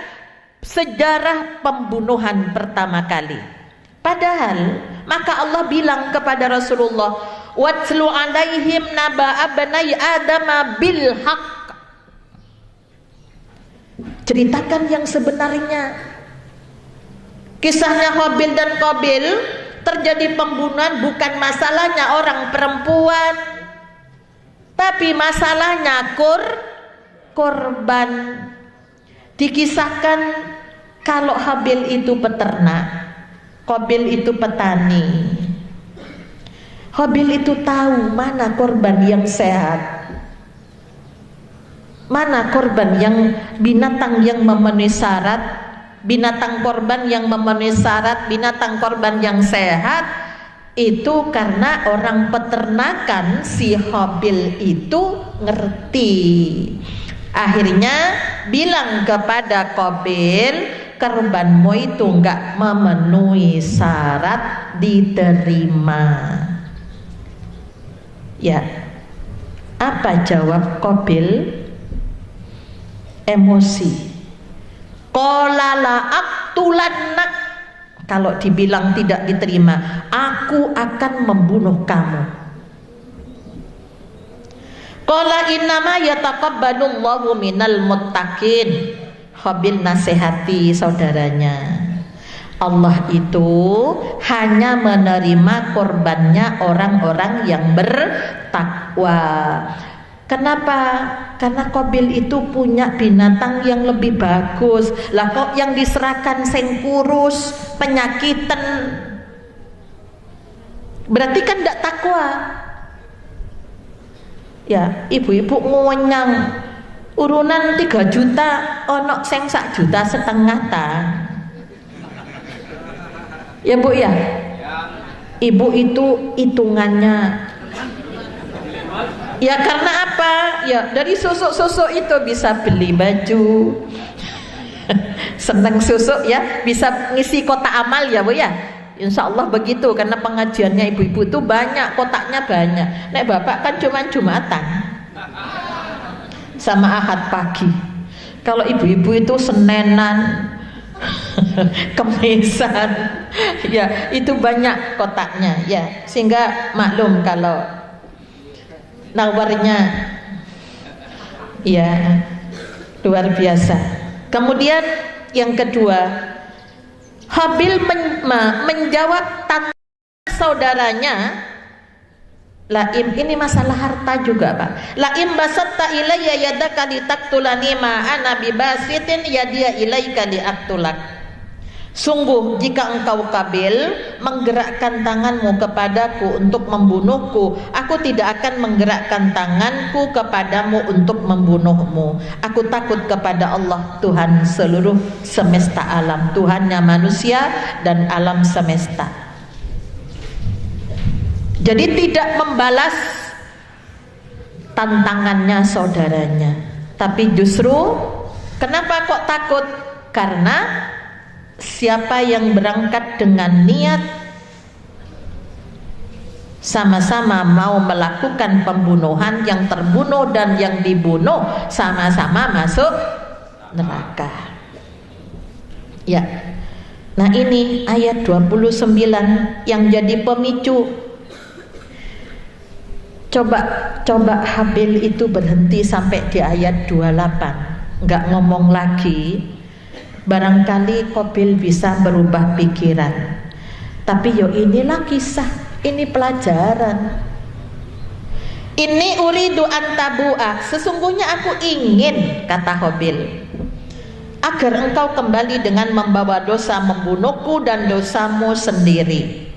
sejarah pembunuhan pertama kali. Padahal maka Allah bilang kepada Rasulullah, watslu alaihim naba abnai Adam bil haq. Ceritakan yang sebenarnya. Kisahnya Habil dan Qabil, terjadi pembunuhan bukan masalahnya orang perempuan, tapi masalahnya korban. Dikisahkan kalau Habil itu peternak, Qabil itu petani. Habil itu tahu mana korban yang sehat, mana korban yang binatang yang memenuhi syarat, binatang korban yang memenuhi syarat, binatang korban yang sehat. Itu karena orang peternakan si Habil itu ngerti. Akhirnya bilang kepada Qabil, korbanmu itu enggak memenuhi syarat diterima. Ya, apa jawab Qabil? Emosi. Qala la aqtulannak. Kalau dibilang tidak diterima, aku akan membunuh kamu. Qala innama yataqabbalullahu minal muttaqin. Habil nasihati saudaranya, Allah itu hanya menerima korbannya orang-orang yang bertakwa. Kenapa? Karena Qabil itu punya binatang yang lebih bagus. Lah kok yang diserahkan sing kurus, penyakitan, berarti kan tidak takwa. Ya, ibu-ibu ngonyang urunan 3 juta, ono sing 1,5 juta ta. Ya Bu ya. Ibu itu hitungannya. Ya karena apa? Ya dari susuk-susuk itu bisa beli baju. Seneng susuk ya, bisa ngisi kotak amal ya Bu ya. Insya Allah begitu, karena pengajiannya ibu-ibu itu banyak, kotaknya banyak. Nek bapak kan cuma Jumatan sama Ahad pagi. Kalau ibu-ibu itu Senenan, Kemisan, ya itu banyak kotaknya ya, sehingga maklum kalau nawarnya ya luar biasa. Kemudian yang kedua, Habil menjawab tanya saudaranya, Laim, ini masalah harta juga Pak. Laim basatta ilayya yadaka litaktulani ma ana bibasitin yadiya ilaika liaktulak. Sungguh jika engkau Qabil menggerakkan tanganmu kepadaku untuk membunuhku, aku tidak akan menggerakkan tanganku kepadamu untuk membunuhmu. Aku takut kepada Allah, Tuhan seluruh semesta alam, Tuhannya manusia dan alam semesta. Jadi tidak membalas tantangannya saudaranya, tapi justru kenapa kok takut? Karena siapa yang berangkat dengan niat sama-sama mau melakukan pembunuhan, yang terbunuh dan yang dibunuh sama-sama masuk neraka. Ya. Nah, ini ayat 29 yang jadi pemicu. Coba Habil itu berhenti sampai di ayat 28, nggak ngomong lagi. Barangkali Qabil bisa berubah pikiran. Tapi inilah kisah, ini pelajaran. Ini uridu antabu'a, sesungguhnya aku ingin, kata Qabil, agar engkau kembali dengan membawa dosa membunuhku dan dosamu sendiri.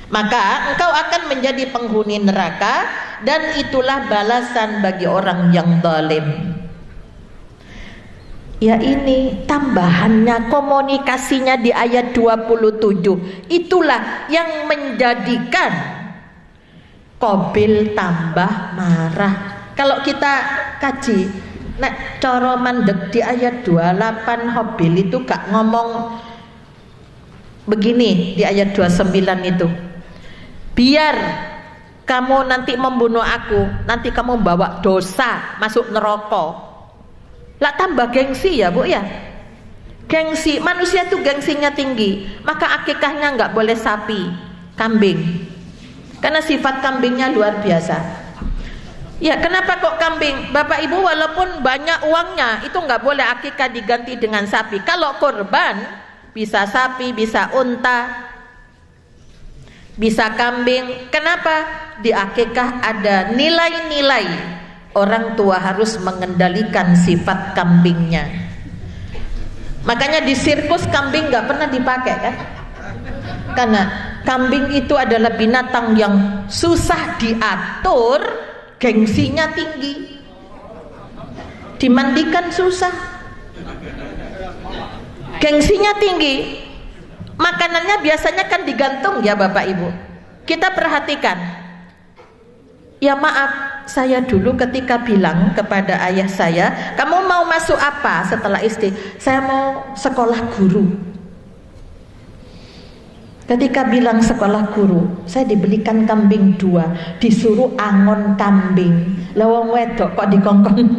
Maka engkau akan menjadi penghuni neraka, dan itulah balasan bagi orang yang zalim. Ya, ini tambahannya, komunikasinya di ayat 27. Itulah yang menjadikan Qabil tambah marah. Kalau kita kaji, nek cara mandek di ayat 28, Qabil itu gak ngomong begini di ayat 29 itu. Biar kamu nanti membunuh aku, nanti kamu bawa dosa masuk neraka. Lah tambah gengsi ya Bu ya. Gengsi, manusia tuh gengsinya tinggi. Maka akikahnya nggak boleh sapi, kambing. Karena sifat kambingnya luar biasa. Ya, kenapa kok kambing? Bapak Ibu, walaupun banyak uangnya, itu nggak boleh akikah diganti dengan sapi. Kalau korban bisa sapi, bisa unta, bisa kambing. Kenapa? Di akikah ada nilai-nilai. Orang tua harus mengendalikan sifat kambingnya. Makanya di sirkus kambing nggak pernah dipakai kan? Karena kambing itu adalah binatang yang susah diatur, gengsinya tinggi. Dimandikan susah, gengsinya tinggi. Makanannya biasanya kan digantung ya Bapak Ibu. Kita perhatikan. Ya maaf, saya dulu ketika bilang kepada ayah saya, kamu mau masuk apa setelah SD? Saya mau sekolah guru. Ketika bilang sekolah guru, saya dibelikan kambing 2, disuruh angon kambing. Lawang wedok kok dikongkon.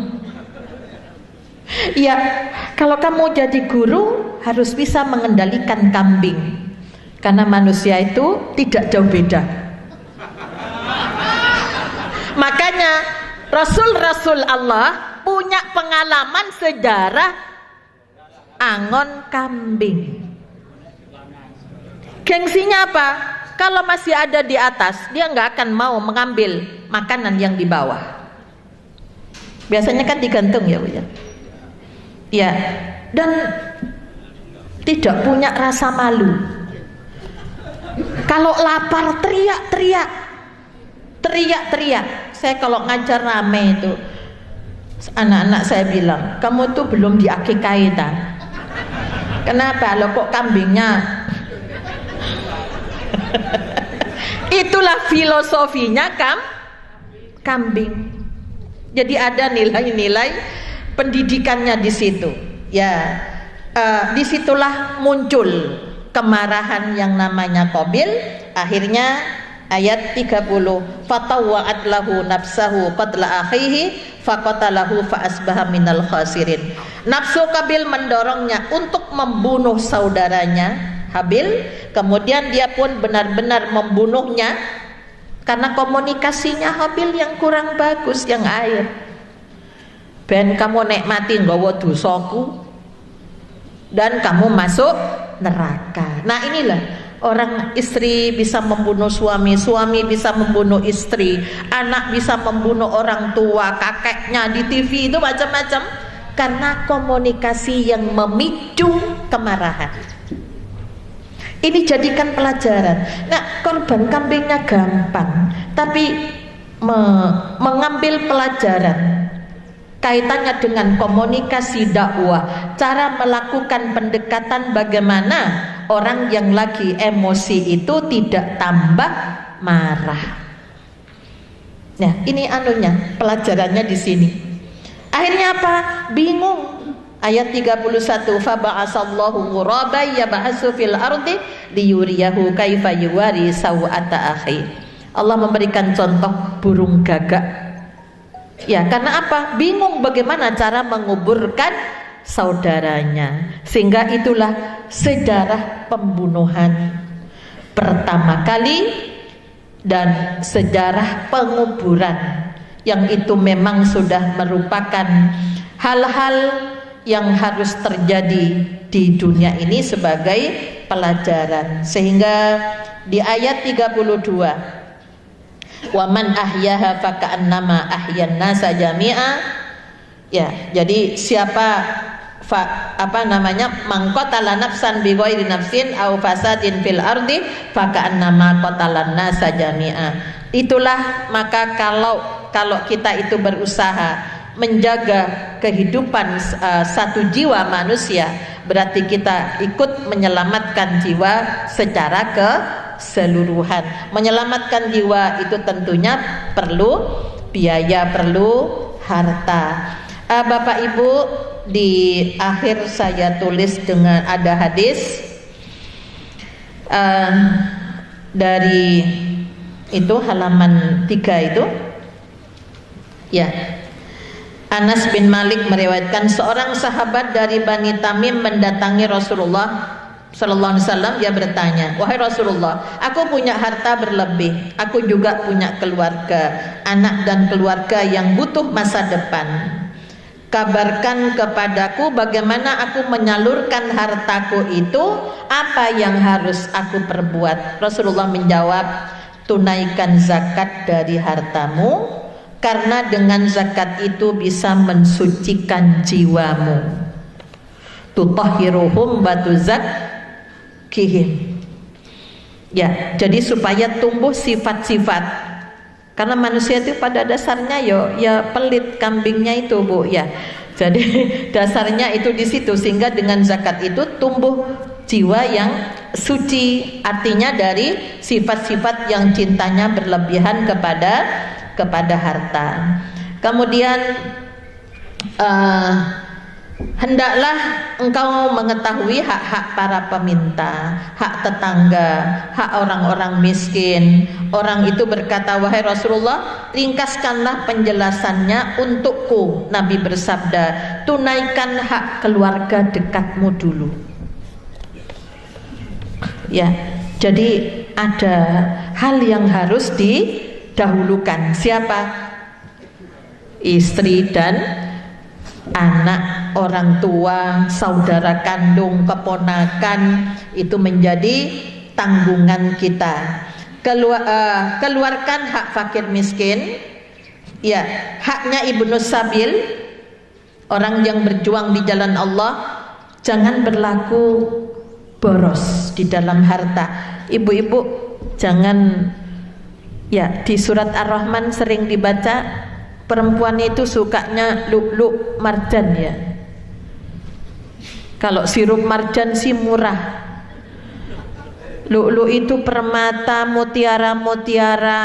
Ya, kalau kamu jadi guru harus bisa mengendalikan kambing. Karena manusia itu tidak jauh beda. Makanya Rasul-Rasul Allah punya pengalaman sejarah angon kambing. Gengsinya apa? Kalau masih ada di atas, dia nggak akan mau mengambil makanan yang di bawah. Biasanya kan digantung ya Bu ya. Ya, dan tidak punya rasa malu. Kalau lapar teriak-teriak. Saya kalau ngajar rame itu, anak-anak saya bilang, kamu tuh belum diakikahi ta? Kenapa? Lo kok kambingnya? Itulah filosofinya kambing. Jadi ada nilai-nilai pendidikannya di situ. Ya, disitulah muncul kemarahan yang namanya Qabil. Akhirnya ayat 30, fatawwa'at lahu nafsahu qatla akhihi faqatalahu fa asbaha minal khasirin. Nafsu Qabil mendorongnya untuk membunuh saudaranya Habil, kemudian dia pun benar-benar membunuhnya karena komunikasinya Habil yang kurang bagus, yang air. Ben kamu nikmati nggawa dosaku dan kamu masuk neraka. Nah, inilah orang istri bisa membunuh suami, suami bisa membunuh istri, anak bisa membunuh orang tua, kakeknya di TV, itu macam-macam karena komunikasi yang memicu kemarahan. Ini jadikan pelajaran. Nah, korban kambingnya gampang, tapi mengambil pelajaran kaitannya dengan komunikasi dakwah, cara melakukan pendekatan bagaimana orang yang lagi emosi itu tidak tambah marah. Nah, ini anunya, pelajarannya di sini. Akhirnya apa? Bingung. Ayat 31, fa ba'asallahu ghuraba yab'asu fil ardi liyuriyahu kaifa yuwari sawata akhi. Allah memberikan contoh burung gagak. Ya, karena apa? Bingung bagaimana cara menguburkan saudaranya. Sehingga itulah sejarah pembunuhan pertama kali dan sejarah penguburan, yang itu memang sudah merupakan hal-hal yang harus terjadi di dunia ini sebagai pelajaran. Sehingga di ayat 32, wa man ahyaha faka'annama ahyan nasa jami'a. Ya, jadi siapa mangqatala nafsan bi ghairi nafsin au fasadin fil ardi faka'annama qatalan nasa jami'a. Itulah, maka kalau kita itu berusaha menjaga kehidupan satu jiwa manusia, berarti kita ikut menyelamatkan jiwa secara keseluruhan. Menyelamatkan jiwa itu tentunya perlu biaya, perlu harta. Bapak Ibu, di akhir saya tulis dengan ada hadis dari itu halaman 3 itu, ya. Anas bin Malik meriwayatkan, seorang sahabat dari Bani Tamim mendatangi Rasulullah sallallahu alaihi wasallam. Dia bertanya, wahai Rasulullah, aku punya harta berlebih, aku juga punya keluarga, anak dan keluarga yang butuh masa depan. Kabarkan kepadaku bagaimana aku menyalurkan hartaku itu, apa yang harus aku perbuat? Rasulullah menjawab, tunaikan zakat dari hartamu, karena dengan zakat itu bisa mensucikan jiwamu. Tutahhiruhum wa tuzakkihim. Ya, jadi supaya tumbuh sifat-sifat. Karena manusia itu pada dasarnya ya pelit kambingnya itu, Bu, ya. Jadi dasarnya itu di situ, sehingga dengan zakat itu tumbuh jiwa yang suci, artinya dari sifat-sifat yang cintanya berlebihan kepada harta. Kemudian hendaklah engkau mengetahui hak-hak para peminta, hak tetangga, hak orang-orang miskin. Orang itu berkata, wahai Rasulullah, ringkaskanlah penjelasannya untukku. Nabi bersabda, tunaikan hak keluarga dekatmu dulu. Ya, jadi ada hal yang harus didahulukan. Siapa? Istri dan anak, orang tua, saudara kandung, keponakan, itu menjadi tanggungan kita. Keluarkan hak fakir miskin, ya, haknya ibnu sabil, orang yang berjuang di jalan Allah. Jangan berlaku boros di dalam harta. Ibu-ibu jangan, ya, di surat Ar-Rahman sering dibaca, perempuan itu sukanya lu'lu' marjan, ya. Kalau sirup marjan sih murah. Lu'lu' itu permata, mutiara-mutiara,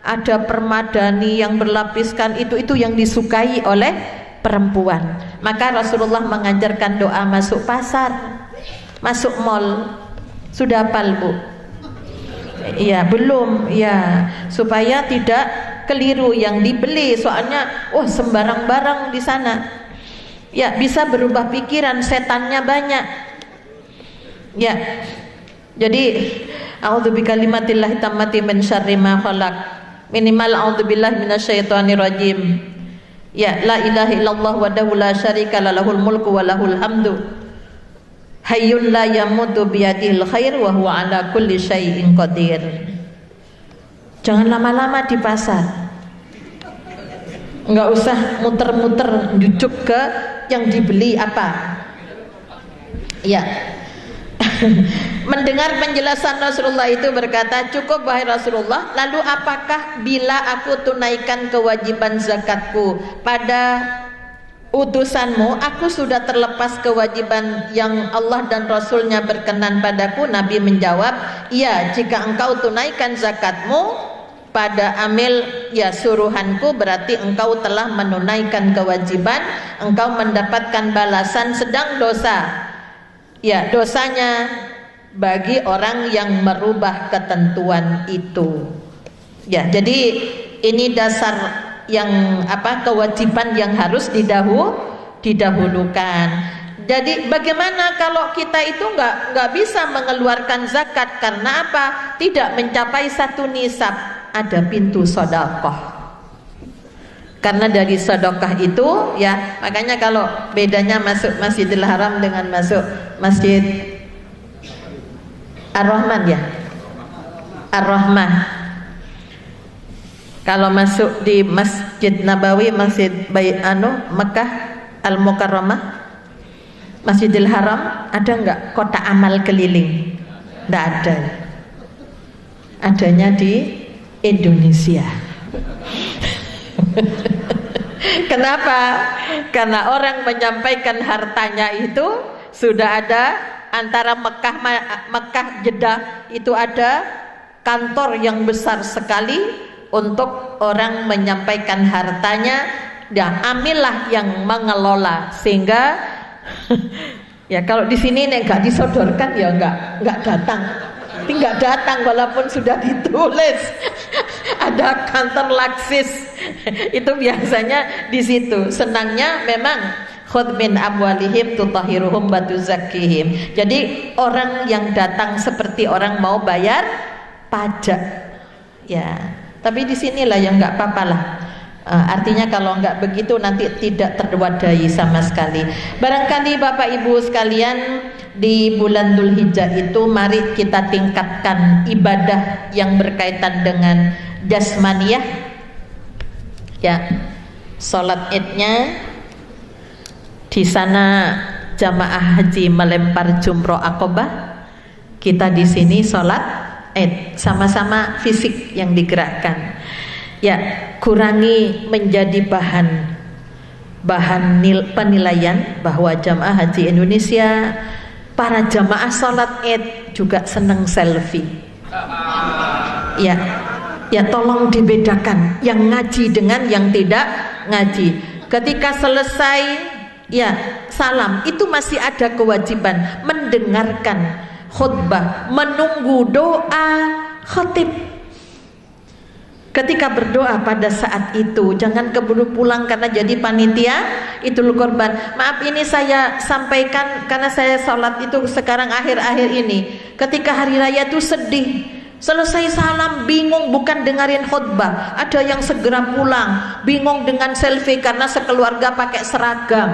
ada permadani yang berlapiskan, itu yang disukai oleh perempuan. Maka Rasulullah mengajarkan doa masuk pasar, masuk mall. Sudah hafal, Bu? Ya, belum, ya, supaya tidak keliru yang dibeli, soalnya sembarang barang di sana. Ya, bisa berubah pikiran, setannya banyak. Ya. Jadi a'udzubikalimatillahit tammati min syarri ma khalaq. Minimal a'udzubillahi minasyaitonir rajim. Ya, la ilaha illallah wahdahu la syarika lahul mulku wa lahul hamdu. Hayyun la yamutu biyadihil khair wa huwa ala kulli syai'in qadir. Jangan lama-lama di pasar. Enggak usah muter-muter jujuk ke yang dibeli apa. Ya. Mendengar penjelasan Rasulullah itu berkata, cukup wahai Rasulullah, lalu apakah bila aku tunaikan kewajiban zakatku pada utusanmu, aku sudah terlepas kewajiban yang Allah dan Rasulnya berkenan padaku? Nabi menjawab, iya, jika engkau tunaikan zakatmu pada amil ya suruhanku, berarti engkau telah menunaikan kewajiban, engkau mendapatkan balasan. Sedang dosa, ya dosanya bagi orang yang merubah ketentuan itu. Ya, jadi ini dasar yang kewajiban yang harus didahulukan. Jadi bagaimana kalau kita itu nggak bisa mengeluarkan zakat karena apa? Tidak mencapai satu nisab. Ada pintu sedekah. Karena dari sedekah itu ya, makanya kalau bedanya masuk Masjidil Haram dengan masuk Masjid Ar-Rahman ya, Ar-Rahman. Kalau masuk di Masjid Nabawi, Masjid Mekah Al-Mukarramah, Masjidil Haram, ada enggak kotak amal keliling? Enggak ada. Adanya di Indonesia. Kenapa? Karena orang menyampaikan hartanya itu sudah ada. Antara Mekah Jeddah itu ada kantor yang besar sekali untuk orang menyampaikan hartanya, dan amillah yang mengelola, sehingga ya kalau di sini nggak disodorkan ya nggak datang, tinggal datang walaupun sudah ditulis ada kantor Laksis itu biasanya di situ. Senangnya memang khudh min amwalihim tutahhiruhum wa tuzakkihim. Jadi orang yang datang seperti orang mau bayar pajak. Ya, tapi di sinilah yang nggak apa-apa lah. Artinya kalau nggak begitu nanti tidak terwadai sama sekali. Barangkali Bapak Ibu sekalian, di bulan Dzulhijjah itu mari kita tingkatkan ibadah yang berkaitan dengan jasmaniyah. Ya, sholat idnya. Di sana jamaah haji melempar jumroh Aqobah, kita di sini sholat id, sama-sama fisik yang digerakkan. Ya, kurangi menjadi bahan penilaian bahwa jamaah haji Indonesia, para jamaah sholat id juga senang selfie. Ya, tolong dibedakan yang ngaji dengan yang tidak ngaji. Ketika selesai ya salam, itu masih ada kewajiban mendengarkan khutbah, menunggu doa khatib. Ketika berdoa pada saat itu jangan keburu pulang karena jadi panitia Idul Kurban. Maaf, ini saya sampaikan karena saya sholat itu sekarang akhir-akhir ini. Ketika hari raya itu sedih, selesai salam bingung bukan dengerin khutbah, ada yang segera pulang, bingung dengan selfie karena sekeluarga pakai seragam.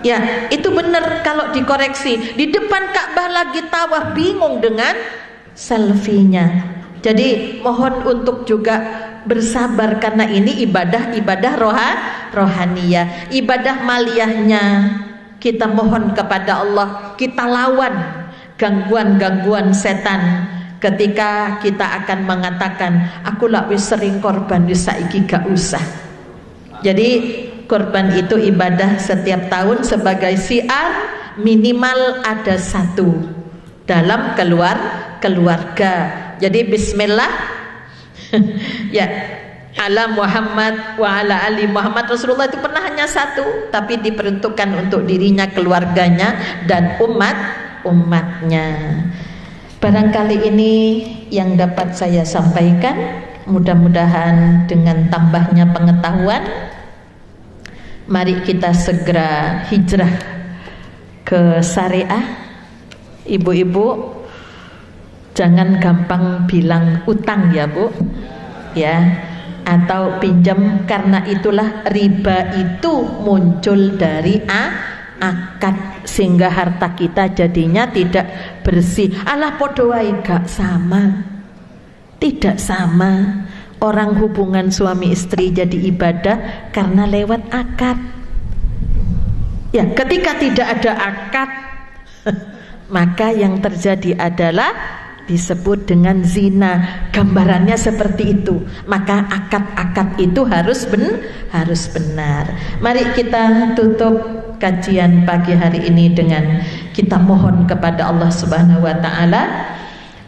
Ya, itu benar kalau dikoreksi. Di depan Ka'bah lagi tawaf, bingung dengan selfie-nya. Jadi mohon untuk juga bersabar karena ini ibadah rohaniyah, ibadah maliyahnya. Kita mohon kepada Allah, kita lawan gangguan-gangguan setan ketika kita akan mengatakan aku lak wis sering korban wis saiki gak usah. Jadi korban itu ibadah setiap tahun sebagai syiar, minimal ada satu dalam keluarga. Jadi bismillah ya ala Muhammad wa ala ali Muhammad. Rasulullah itu pernah hanya satu, tapi diperuntukkan untuk dirinya, keluarganya, dan umatnya. Barangkali ini yang dapat saya sampaikan. Mudah-mudahan dengan tambahnya pengetahuan, mari kita segera hijrah ke syariah. Ibu-ibu jangan gampang bilang utang ya Bu, ya, atau pinjam, karena itulah riba itu muncul dari akad, sehingga harta kita jadinya tidak bersih. Alah podo wae gak sama, tidak sama. Orang hubungan suami istri jadi ibadah karena lewat akad. Ya, ketika tidak ada akad maka yang terjadi adalah disebut dengan zina. Gambarannya seperti itu. Maka akad-akad itu harus benar. Mari kita tutup kajian pagi hari ini dengan kita mohon kepada Allah Subhanahu wa taala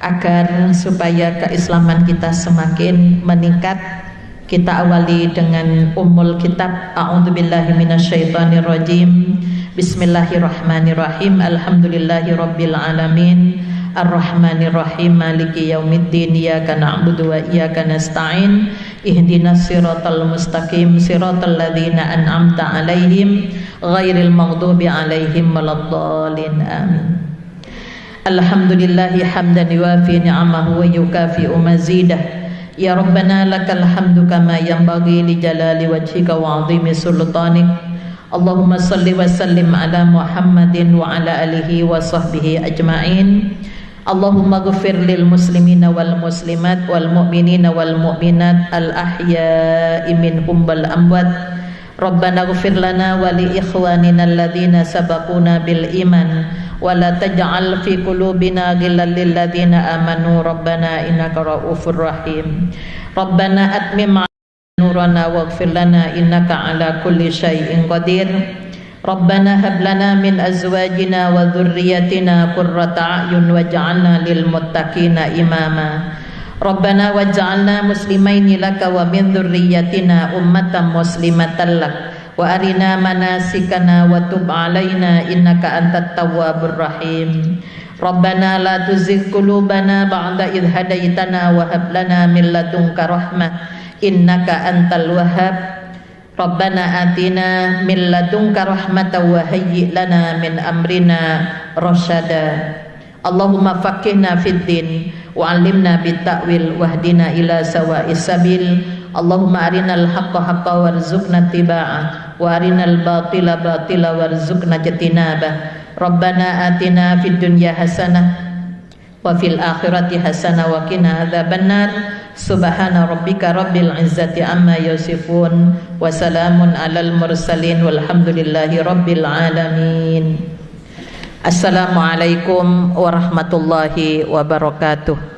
agar supaya keislaman kita semakin meningkat. Kita awali dengan ummul kitab. A'udzubillahi minasyaitonirrajim. Bismillahirrahmanirrahim. Alhamdulillahirabbil alamin. Ar-Rahmanir-Rahim. Maliki yaumiddin. Iyyaka na'budu wa iyyaka nasta'in. Ihdinas siratal mustaqim. Siratal ladzina an'amta 'alaihim ghairil maghdubi 'alaihim waladdallin. Amin. Alhamdulillahi hamdan yuwafi ni'amahu wa yukafi'u mazidah. Ya Rabbana lakal hamdu kama yanbaghi li jalali wajhika wa 'azimi sultanik. Allahumma salli wa sallim ala Muhammadin wa ala alihi wa sahbihi ajma'in. Allahumma ghfir lil muslimina wal muslimat wal mu'minina wal mu'minat al ahya'i minhum wal amwat. Rabbana ghfir lana wa li ikhwanina alladhina sabaquna bil iman wa la taj'al fi qulubina ghillan lil ladzina amanu rabbana innaka ra'ufur rahim. Rabbana atmim nurana waghfir lana innaka ala kulli syai'in qadir. Rabbana hab lana min azwajina wa dhurriyyatina qurrata a'yun waj'alna lil muttaqina imama. Rabbana waj'alna muslimaini laka wa min dhurriyyatina ummatan muslimatan lak wa arina manasikana wa tub 'alaina innaka antat tawwabur rahim. Rabbana la tuzigh qulubana ba'da idh hadaitana wa hab lana min ladunka rahmah innaka antal wahhab. Rabbana atina min ladunka rahmatan wa hayyi' lana min amrina rasyada. Allahumma faqihna fid din wa 'allimna bit ta'wil wahdina ila sawa'is sabil. Allahumma arinal haqqa haqqan warzuqna ittiba'ah wa arinal batila batila warzuqna ijtinabah. Rabbana atina fid dunya hasanah wa fil akhirati hasanah wa qina adzabannar. Subhana rabbika rabbil izzati amma yasifun wa salamun alal mursalin walhamdulillahi rabbil alamin. Assalamualaikum warahmatullahi wabarakatuh.